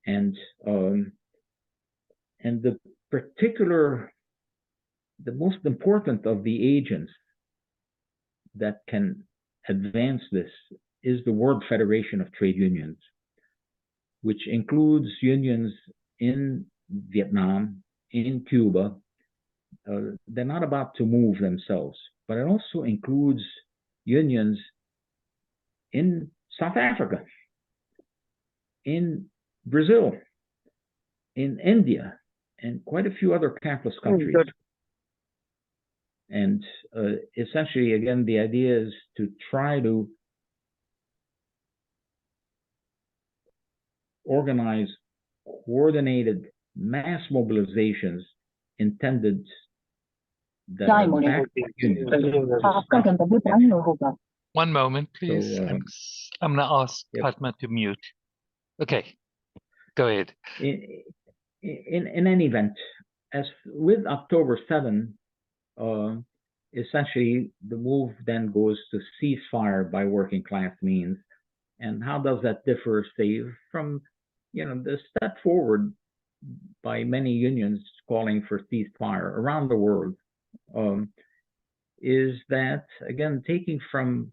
And the most important of the agents that can advance this is the World Federation of Trade Unions, which includes unions in Vietnam, in Cuba. They're not about to move themselves, but it also includes unions in South Africa, in Brazil, in India, and quite a few other capitalist countries. And essentially, again, the idea is to try to organize coordinated mass mobilizations intended that are backed by unions. One moment, please. So, I'm going to ask Padma to mute. Okay, go ahead. In any event, as with October 7, essentially the move then goes to ceasefire by working class means. And how does that differ, say, from the step forward by many unions calling for ceasefire around the world? Is that, again, taking from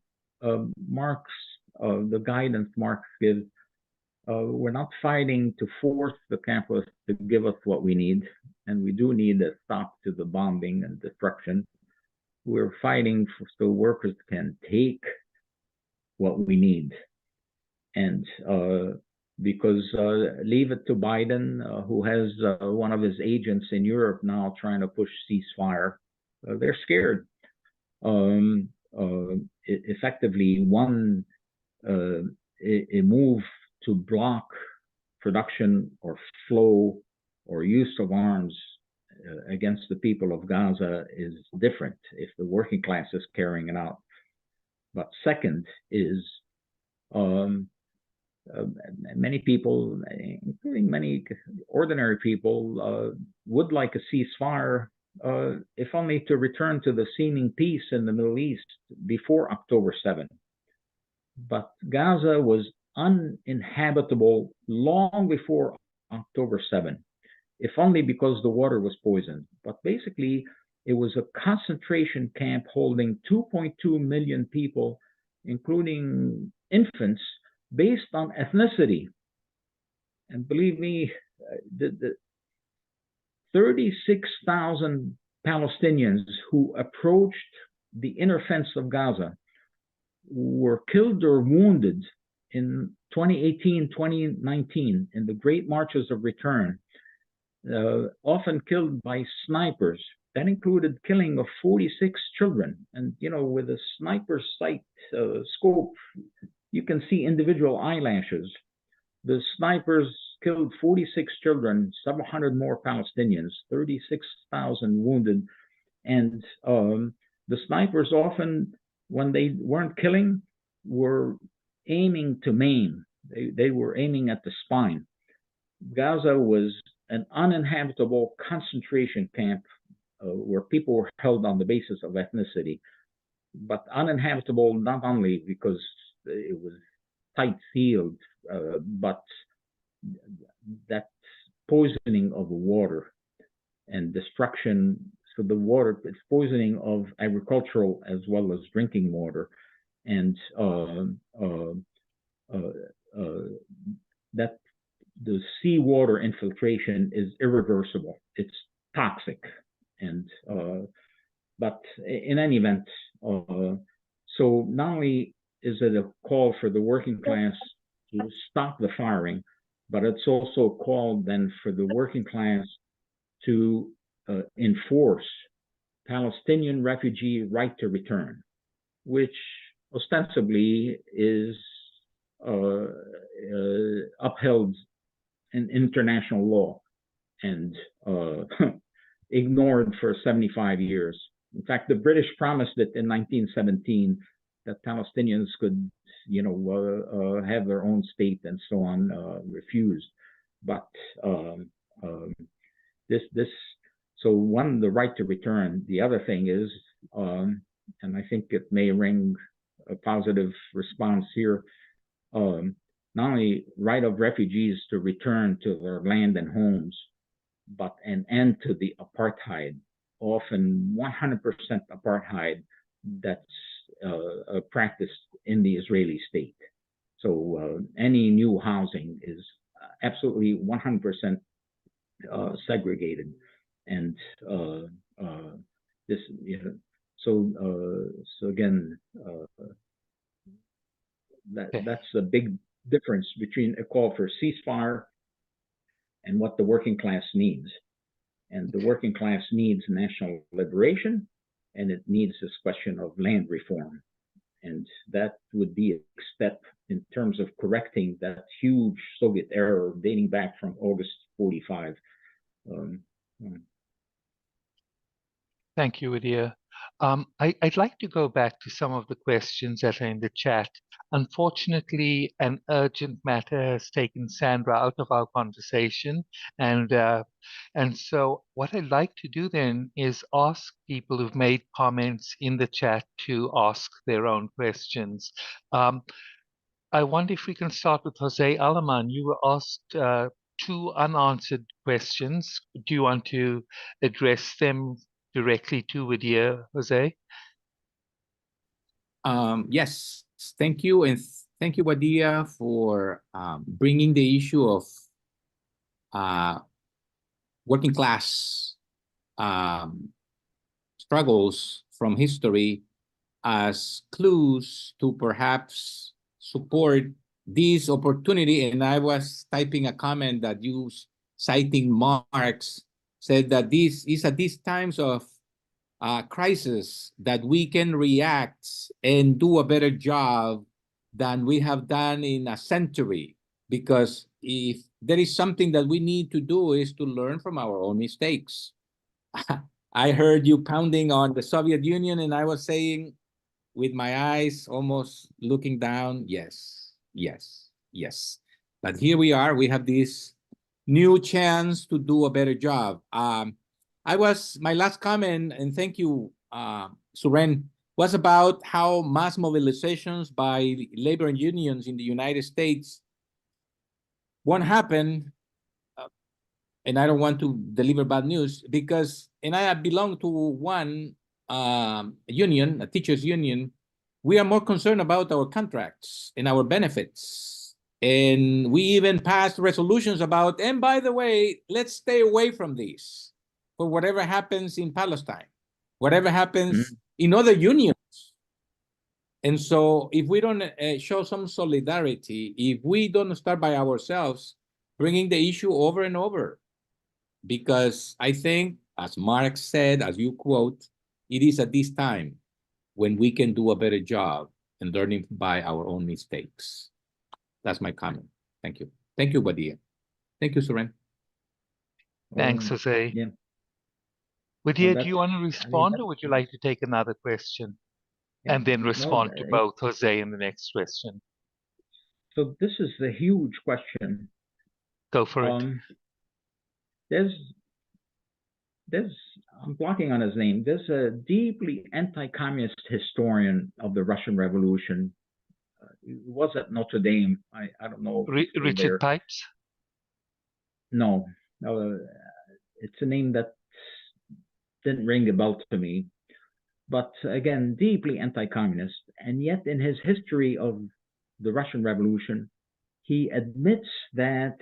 Marx, the guidance Marx gives, we're not fighting to force the capitalists to give us what we need, and we do need a stop to the bombing and destruction. We're fighting so workers can take what we need. And because leave it to Biden, who has one of his agents in Europe now trying to push ceasefire, they're scared. Effectively, a move to block production or flow or use of arms against the people of Gaza is different if the working class is carrying it out. But second is many people, including many ordinary people, would like a ceasefire, if only to return to the seeming peace in the Middle East before October 7th. But Gaza was uninhabitable long before October 7th, if only because the water was poisoned. But basically, it was a concentration camp holding 2.2 million people, including infants, based on ethnicity. And believe me, the 36,000 Palestinians who approached the inner fence of Gaza were killed or wounded in 2018, 2019, in the great marches of return, often killed by snipers. That included killing of 46 children. And, you know, with a sniper sight scope, you can see individual eyelashes. The snipers killed 46 children, 700 more Palestinians, 36,000 wounded. And the snipers often, when they weren't killing, were aiming to maim. They were aiming at the spine. Gaza was an uninhabitable concentration camp where people were held on the basis of ethnicity, but uninhabitable not only because it was tight-sealed, but that poisoning of the water and destruction. So the water, it's poisoning of agricultural as well as drinking water, and that the seawater infiltration is irreversible. It's toxic, and but in any event, so not only is it a call for the working class to stop the firing, but it's also a call then for the working class to enforce Palestinian refugee right to return, which ostensibly is upheld in international law and ignored for 75 years. In fact, the British promised it in 1917 that Palestinians could, you know, have their own state and so on, refused. But so one, the right to return. The other thing is, and I think it may ring a positive response here, not only right of refugees to return to their land and homes, but an end to the apartheid, often 100% apartheid that's practiced in the Israeli state. So any new housing is absolutely 100% segregated, and this, you know, so again, that's a big difference between a call for ceasefire and what the working class needs. And the working class needs national liberation, and it needs this question of land reform. And that would be a step in terms of correcting that huge Soviet error dating back from August 45. Thank you, Wadi'h. I'd like to go back to some of the questions that are in the chat. Unfortunately, an urgent matter has taken Sandra out of our conversation, and so what I'd like to do then is ask people who've made comments in the chat to ask their own questions. I wonder if we can start with Jose Alaman. You were asked two unanswered questions. Do you want to address them directly to Wadi'h, Jose? Yes, thank you, and thank you, Wadi'h, for bringing the issue of working class struggles from history as clues to perhaps support this opportunity. And I was typing a comment that you, citing Marx, said that this is at these times of crisis that we can react and do a better job than we have done in a century. Because if there is something that we need to do is to learn from our own mistakes. I heard you pounding on the Soviet Union, and I was saying with my eyes almost looking down, yes, yes, yes. But here we are, we have this new chance to do a better job. My last comment, and thank you, Suren, was about how mass mobilizations by labor unions in the United States won't happen. And I don't want to deliver bad news because, and I belong to one union, a teachers union. We are more concerned about our contracts and our benefits. And we even passed resolutions about, and by the way, let's stay away from this for whatever happens in Palestine, whatever happens in other unions. And so if we don't show some solidarity, if we don't start by ourselves, bringing the issue over and over, because I think, as Marx said, as you quote, it is at this time when we can do a better job in learning by our own mistakes. That's my comment. Thank you. Thank you, Wadi'h. Thank you, Suren. Thanks, Jose. Yeah. Wadi'h, do you want to respond, or would you like to take another question and then respond to both Jose and the next question? So this is a huge question. Go for it. I'm blocking on his name. There's a deeply anti-communist historian of the Russian Revolution. He was at Notre Dame. I don't know. Richard Pipes? No, it's a name that didn't ring a bell to me. But again, deeply anti-communist. And yet in his history of the Russian Revolution, he admits that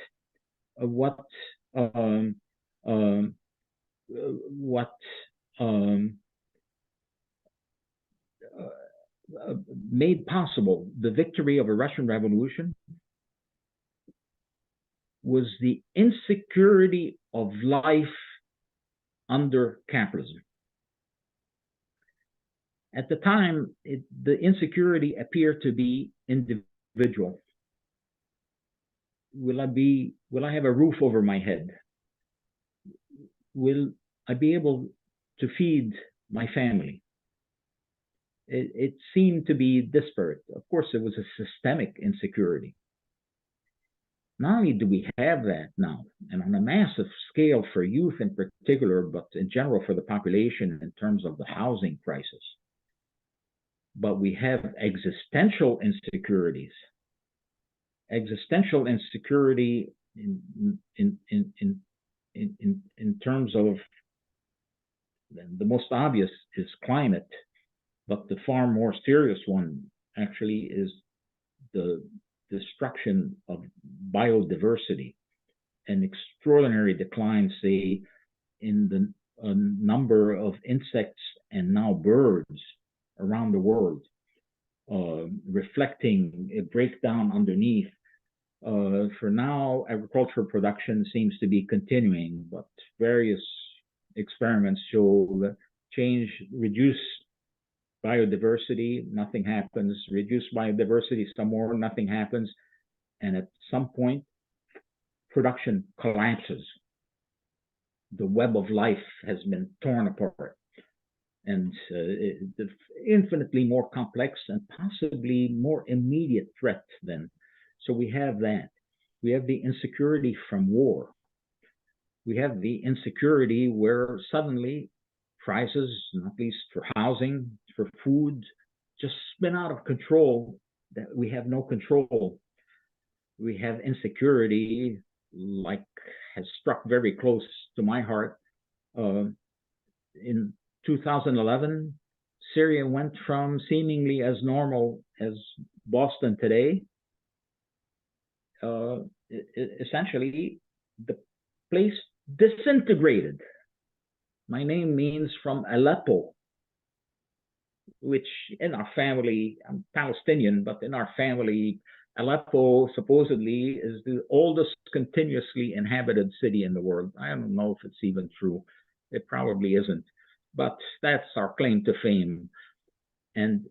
what made possible the victory of a Russian Revolution was the insecurity of life under capitalism. At the time, the insecurity appeared to be individual. Will I have a roof over my head? Will I be able to feed my family? It seemed to be disparate. Of course, it was a systemic insecurity. Not only do we have that now, and on a massive scale for youth in particular, but in general for the population in terms of the housing crisis, but we have existential insecurities. Existential insecurity in terms of, the most obvious is climate, but the far more serious one actually is the destruction of biodiversity, an extraordinary decline, say, in the number of insects and now birds around the world, reflecting a breakdown underneath. For now, agricultural production seems to be continuing, but various experiments show reduce biodiversity, nothing happens, reduce biodiversity some more, nothing happens, and at some point, production collapses. The web of life has been torn apart, and it's infinitely more complex and possibly more immediate threat then. So we have that. We have the insecurity from war. We have the insecurity where suddenly prices, not least for housing, for food, just spin out of control, that we have no control. We have insecurity, like has struck very close to my heart. In 2011, Syria went from seemingly as normal as Boston today. Essentially, the place disintegrated. My name means from Aleppo, which in our family, I'm Palestinian, but in our family, Aleppo supposedly is the oldest continuously inhabited city in the world. I don't know if it's even true. It probably isn't, but that's our claim to fame. And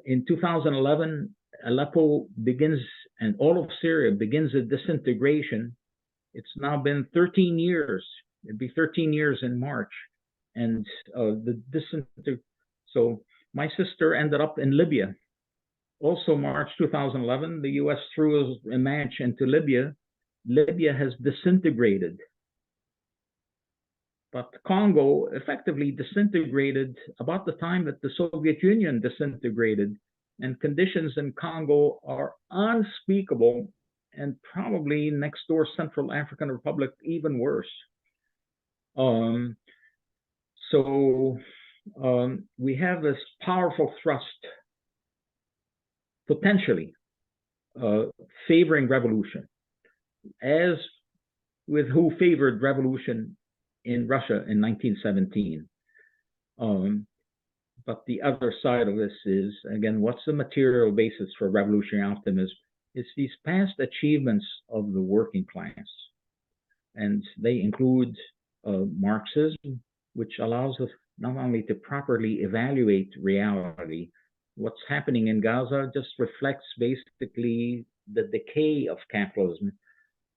in 2011, Aleppo begins, and all of Syria begins a disintegration. It's now been 13 years. It'd be 13 years in March and so my sister ended up in Libya. Also, March 2011, the U.S. threw a match into Libya. Libya has disintegrated. But Congo effectively disintegrated about the time that the Soviet Union disintegrated. And conditions in Congo are unspeakable, and probably next door Central African Republic even worse. We have this powerful thrust, potentially favoring revolution, as with who favored revolution in Russia in 1917. But the other side of this is, again, what's the material basis for revolutionary optimism? It's these past achievements of the working class. And they include Marxism, which allows us not only to properly evaluate reality. What's happening in Gaza just reflects basically the decay of capitalism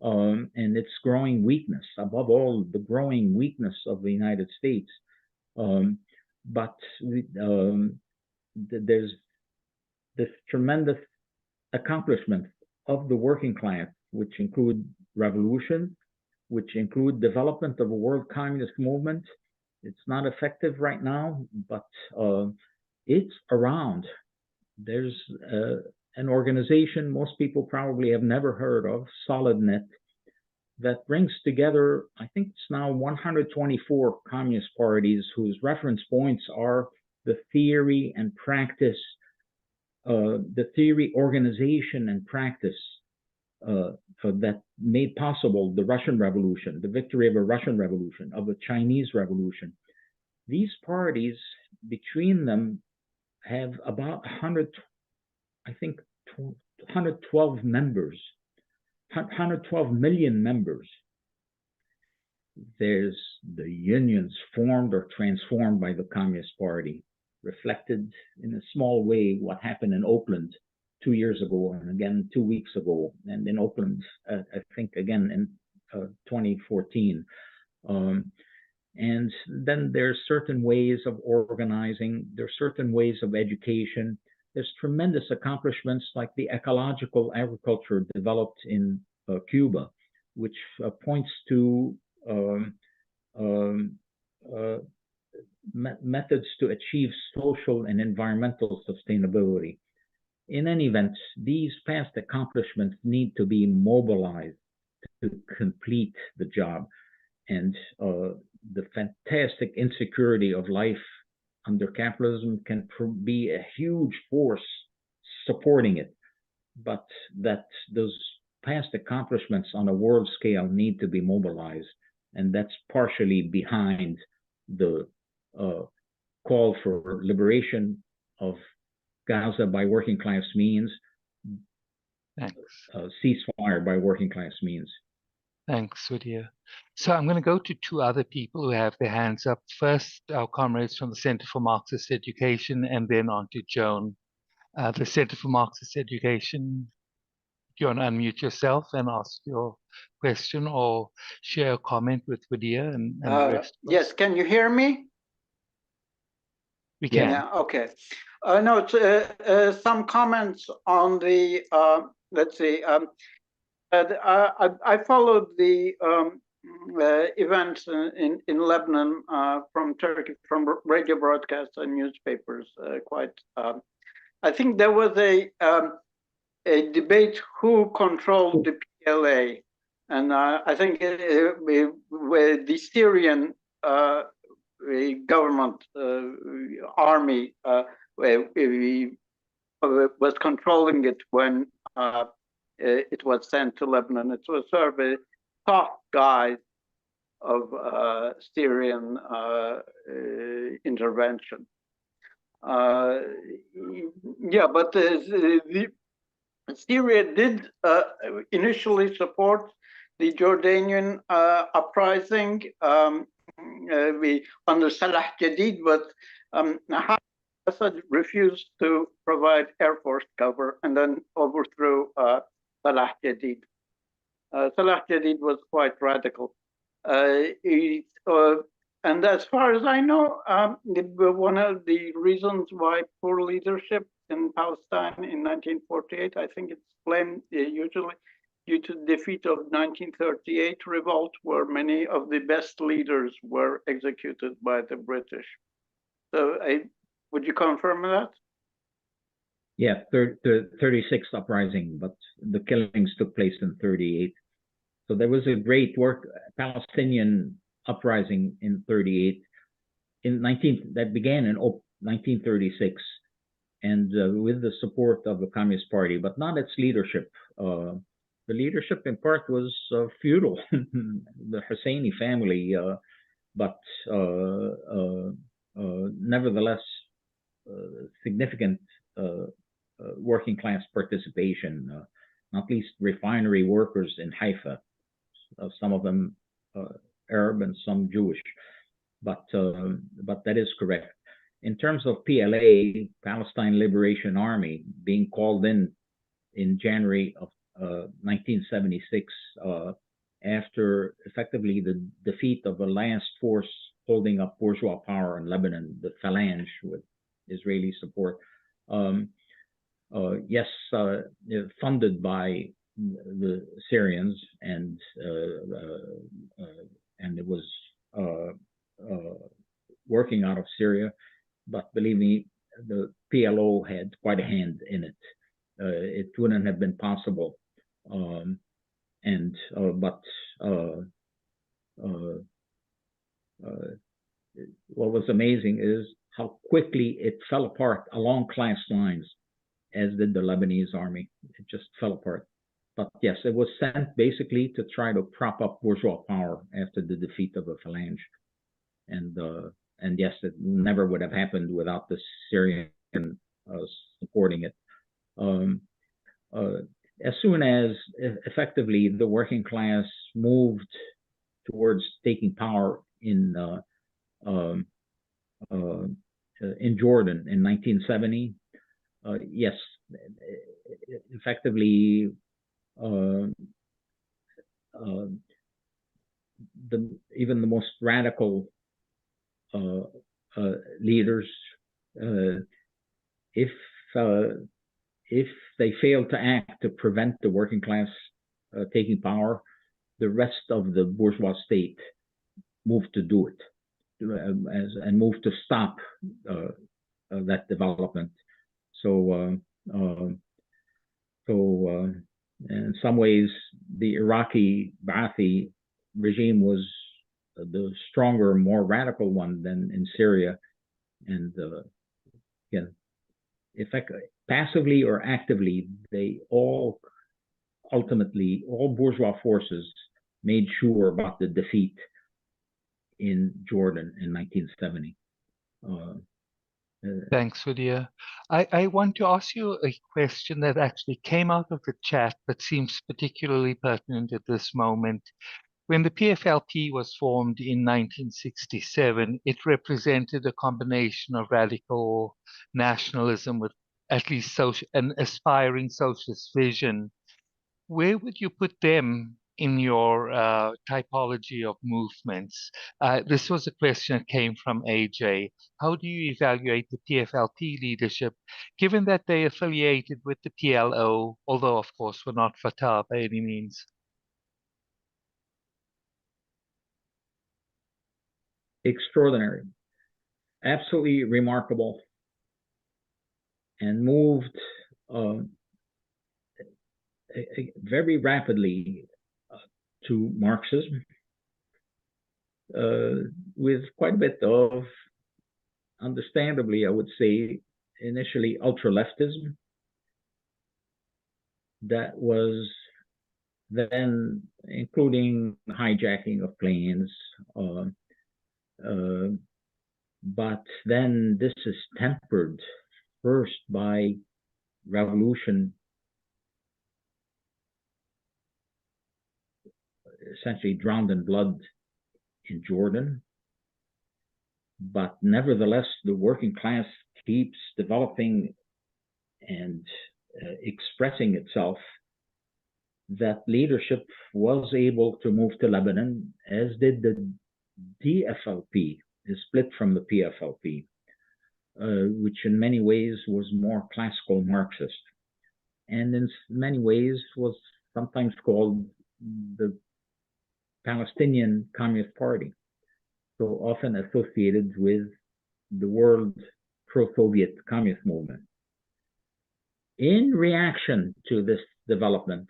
and its growing weakness, above all, the growing weakness of the United States. But there's this tremendous accomplishment of the working class, which include revolution, which include development of a world communist movement. It's not effective right now, but it's around. There's an organization most people probably have never heard of, SolidNet, that brings together, I think it's now 124 communist parties whose reference points are the theory and practice, the theory, organization, and practice that made possible the Russian Revolution, the victory of a Russian Revolution, of a Chinese Revolution. These parties, between them, have about 112 members, 112 million members. There's the unions formed or transformed by the Communist Party, reflected in a small way what happened in Oakland 2 years ago, and again 2 weeks ago, and in Oakland, I think again in 2014. And then there's certain ways of organizing, there's certain ways of education. There's tremendous accomplishments like the ecological agriculture developed in Cuba, which points to methods to achieve social and environmental sustainability. In any event, these past accomplishments need to be mobilized to complete the job. And the fantastic insecurity of life under capitalism can be a huge force supporting it, but that those past accomplishments on a world scale need to be mobilized, and that's partially behind the call for liberation of Gaza by working class means, ceasefire by working class means. Thanks, Wadi'h. So I'm going to go to two other people who have their hands up. First, our comrades from the Center for Marxist Education, and then on to Joan. The Center for Marxist Education, do you want to unmute yourself and ask your question or share a comment with Wadi'h and the rest? Yes, can you hear me? We can. Yeah, okay. No, some comments on the, let's see, I followed the events in Lebanon from Turkey, from radio broadcasts and newspapers quite. I think there was a debate who controlled the PLA, and I think the Syrian government army was controlling it when it was sent to Lebanon. It was sort of a soft guise of Syrian intervention. Yeah, but Syria did initially support the Jordanian uprising under Salah Jadid, but Assad refused to provide Air Force cover and then overthrew Salah Jadid. Salah Jadid was quite radical. And as far as I know, one of the reasons why poor leadership in Palestine in 1948, I think it's blamed usually due to the defeat of 1938 revolt, where many of the best leaders were executed by the British. So would you confirm that? Yeah, the 36th uprising, but the killings took place in 38. So there was a great Palestinian uprising in 38, that began in 1936, and with the support of the Communist Party, but not its leadership. The leadership, in part, was feudal, the Husseini family, but nevertheless, significant working class participation, not least refinery workers in Haifa, some of them Arab and some Jewish, but that is correct. In terms of PLA, Palestine Liberation Army, being called in January of 1976, after effectively the defeat of the last force holding up bourgeois power in Lebanon, the Phalange, with Israeli support. Yes, funded by the Syrians, and it was working out of Syria. But believe me, the PLO had quite a hand in it. It wouldn't have been possible. What was amazing is how quickly it fell apart along class lines, as did the Lebanese army. It just fell apart. But yes, it was sent basically to try to prop up bourgeois power after the defeat of the Phalange. And yes, it never would have happened without the Syrian supporting it. As soon as effectively the working class moved towards taking power in Jordan in 1970, yes, effectively even the most radical leaders, if they failed to act to prevent the working class taking power, the rest of the bourgeois state moved to do it, and moved to stop that development. So in some ways, the Iraqi Ba'athi regime was the stronger, more radical one than in Syria. And again, passively or actively, they all ultimately, all bourgeois forces made sure about the defeat in Jordan in 1970. Thanks, Wadi'h. I want to ask you a question that actually came out of the chat, but seems particularly pertinent at this moment. When the PFLP was formed in 1967, it represented a combination of radical nationalism with at least an aspiring socialist vision. Where would you put them in your typology of movements? This was a question that came from AJ. How do you evaluate the PFLP leadership, given that they affiliated with the PLO, although of course were not Fatah by any means? Extraordinary, absolutely remarkable, and moved very rapidly to Marxism, with quite a bit of, understandably, I would say, initially ultra-leftism that was then including hijacking of planes, but then this is tempered first by revolution, essentially drowned in blood in Jordan. But nevertheless, the working class keeps developing and expressing itself. That leadership was able to move to Lebanon, as did the DFLP is split from the PFLP, which in many ways was more classical Marxist, and in many ways was sometimes called the Palestinian Communist Party, so often associated with the world pro-Soviet communist movement. In reaction to this development,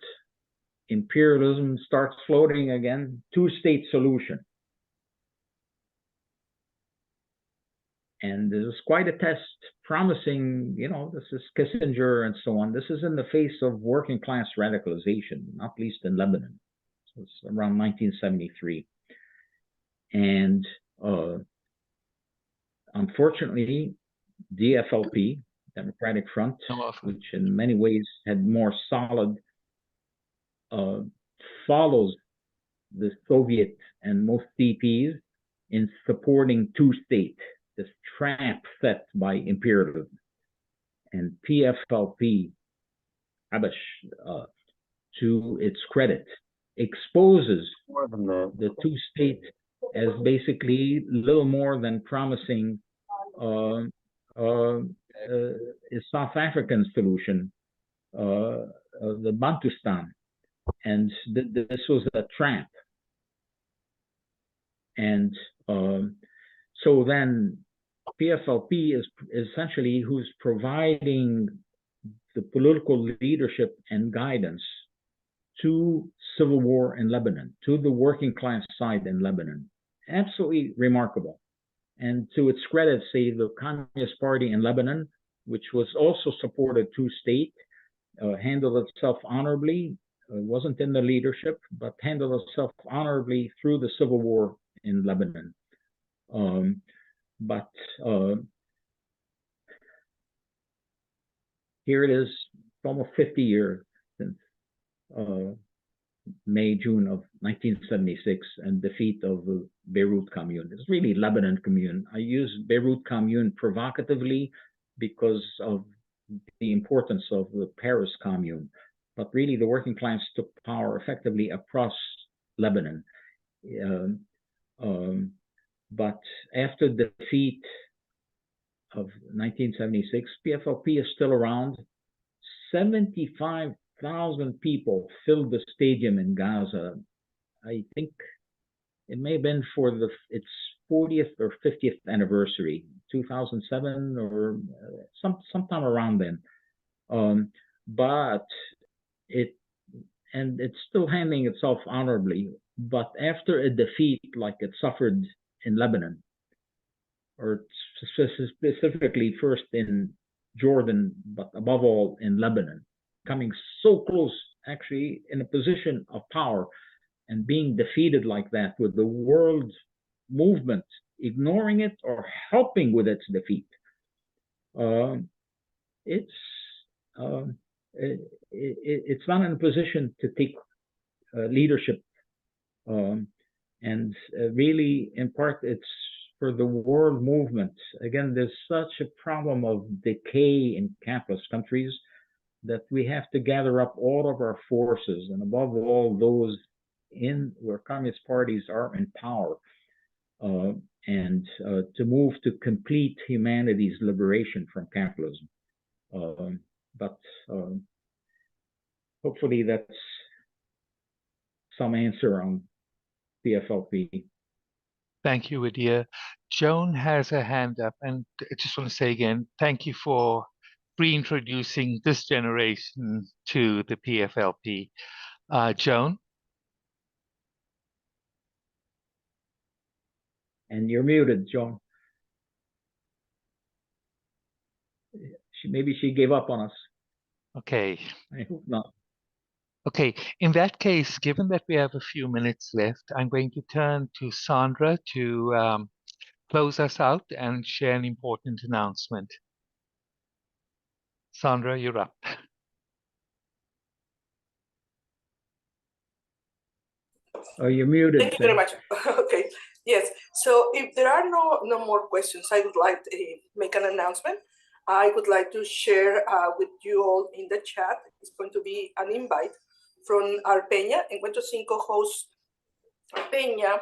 imperialism starts floating again, two-state solution. And there's quite a test promising, you know, this is Kissinger and so on. This is in the face of working class radicalization, not least in Lebanon. So it's around 1973. And unfortunately, DFLP, Democratic Front, which in many ways had more solid, follows the Soviet and most CPs in supporting two-state, this trap set by imperialism. And PFLP, Habash, to its credit, exposes the two-state as basically little more than promising a South African solution, the Bantustan, and this was a trap. And so then PFLP is essentially who's providing the political leadership and guidance to civil war in Lebanon, to the working class side in Lebanon. Absolutely remarkable. And to its credit, say the Communist Party in Lebanon, which was also supported two-state, handled itself honorably, wasn't in the leadership, but handled itself honorably through the civil war in Lebanon. But here it is, almost 50 years since May, June of 1976 and defeat of the Beirut Commune. It's really Lebanon Commune. I use Beirut Commune provocatively because of the importance of the Paris Commune. But really the working class took power effectively across Lebanon. But after the defeat of 1976, PFLP is still around. 75,000 people filled the stadium in Gaza. I think it may have been for its 40th or 50th anniversary, 2007 or sometime around then. But it's still handling itself honorably. But after a defeat like it suffered in Lebanon, or specifically first in Jordan, but above all in Lebanon, coming so close, actually in a position of power, and being defeated like that with the world movement ignoring it or helping with its defeat. It's not in a position to take leadership, and really, in part, it's for the world movement. Again, there's such a problem of decay in capitalist countries that we have to gather up all of our forces, and above all, those where communist parties are in power, and to move to complete humanity's liberation from capitalism. But hopefully that's some answer on PFLP. Thank you, Wadi'h. Joan has her hand up, and I just want to say again, thank you for reintroducing this generation to the PFLP. Joan? And you're muted, Joan. Maybe she gave up on us. Okay. I hope not. Okay, in that case, given that we have a few minutes left, I'm going to turn to Sandra to close us out and share an important announcement. Sandra, you're up. Oh, you're muted. Thank you very much. Okay, yes. So if there are no more questions, I would like to make an announcement. I would like to share with you all in the chat. It's going to be an invite from our Peña. Encuentro 5 host Peña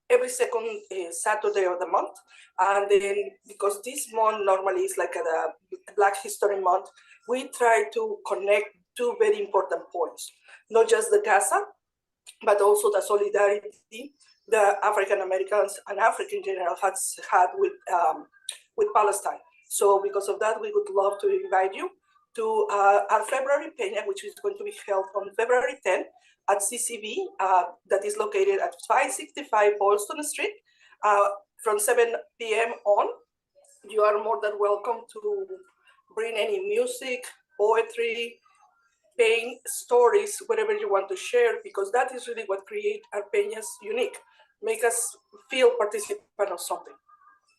every second Saturday of the month. And then because this month normally is like a Black History Month, we try to connect two very important points, not just the Gaza, but also the solidarity the African Americans and Africa in general has had with Palestine. So because of that, we would love to invite you to our February Peña, which is going to be held on February 10th at CCB, that is located at 565 Boylston Street, from 7 p.m. on. You are more than welcome to bring any music, poetry, paint, stories, whatever you want to share, because that is really what creates our peñas unique, make us feel participant of something.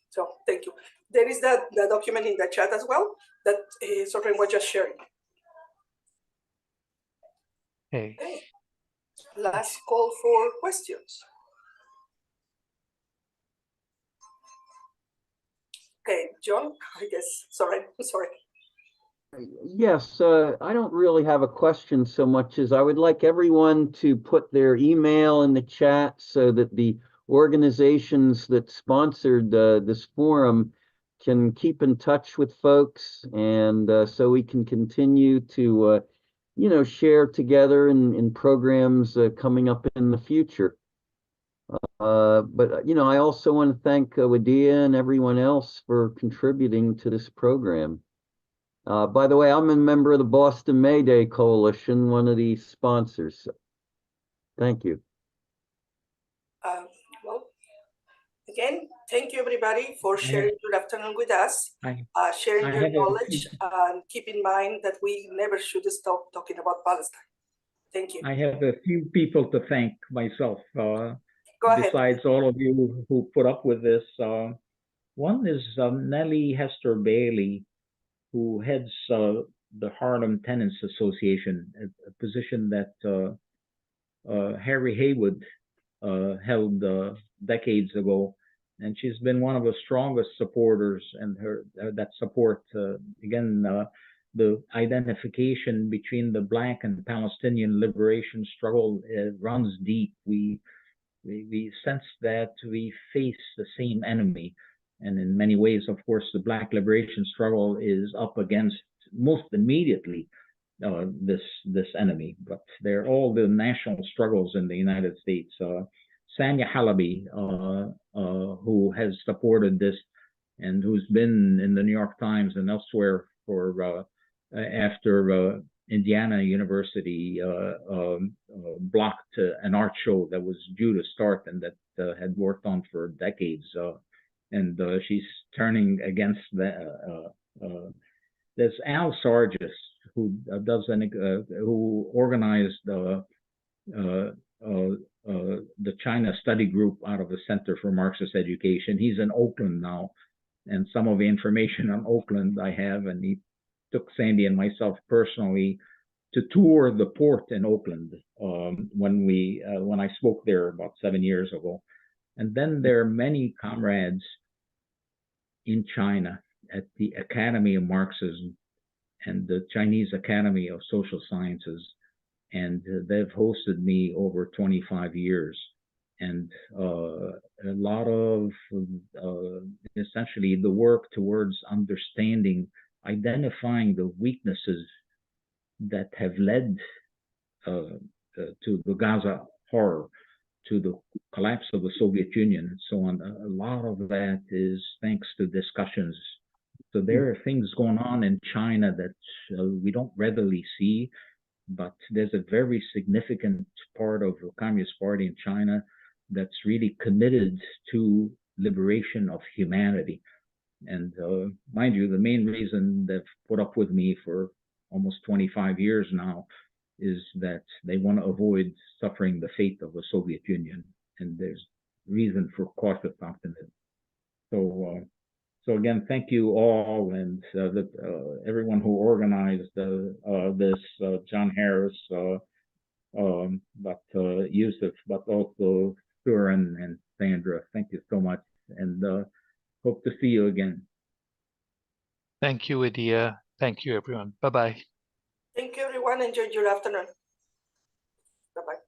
So thank you. There is the document in the chat as well that Soren was just sharing. Hey. Okay. Last call for questions. Okay, John, I guess, sorry. Yes, I don't really have a question so much as I would like everyone to put their email in the chat so that the organizations that sponsored this forum can keep in touch with folks, and so we can continue to, share together in programs coming up in the future. But I also want to thank Wadi'h and everyone else for contributing to this program. By the way, I'm a member of the Boston May Day Coalition, one of the sponsors. Thank you. Well, again, thank you everybody for sharing your afternoon with us, sharing your knowledge, and keep in mind that we never should stop talking about Palestine. Thank you. I have a few people to thank myself, besides all of you who put up with this. One is Nellie Hester Bailey, who heads the Harlem Tenants Association, a position that Harry Haywood held decades ago, and she's been one of the strongest supporters, and that support again the identification between the Black and Palestinian liberation struggle runs deep. We sense that we face the same enemy. And in many ways, of course, the Black liberation struggle is up against most immediately this enemy. But they're all the national struggles in the United States. Sanya Halabi, who has supported this and who's been in the New York Times and elsewhere for after Indiana University blocked an art show that was due to start and that had worked on for decades. And she's turning against the. There's Al Sargis, who who organized the China Study Group out of the Center for Marxist Education. He's in Oakland now, and some of the information on Oakland I have, and he took Sandy and myself personally to tour the port in Oakland when I spoke there about 7 years ago. And then there are many comrades in China at the Academy of Marxism and the Chinese Academy of Social Sciences, and they've hosted me over 25 years. And a lot of essentially the work towards understanding, identifying the weaknesses that have led to the Gaza horror, to the collapse of the Soviet Union and so on. A lot of that is thanks to discussions. So there are things going on in China that we don't readily see, but there's a very significant part of the Communist Party in China that's really committed to liberation of humanity. And mind you, the main reason they've put up with me for almost 25 years now is that they want to avoid suffering the fate of the Soviet Union, and there's reason for cautious optimism. So again, thank you all, and everyone who organized this, John Harris, but Yusuf, but also Surin and Sandra. Thank you so much, and hope to see you again. Thank you, Wadi'h. Thank you, everyone. Bye-bye. Thank you, everyone. Enjoy your afternoon. Bye-bye.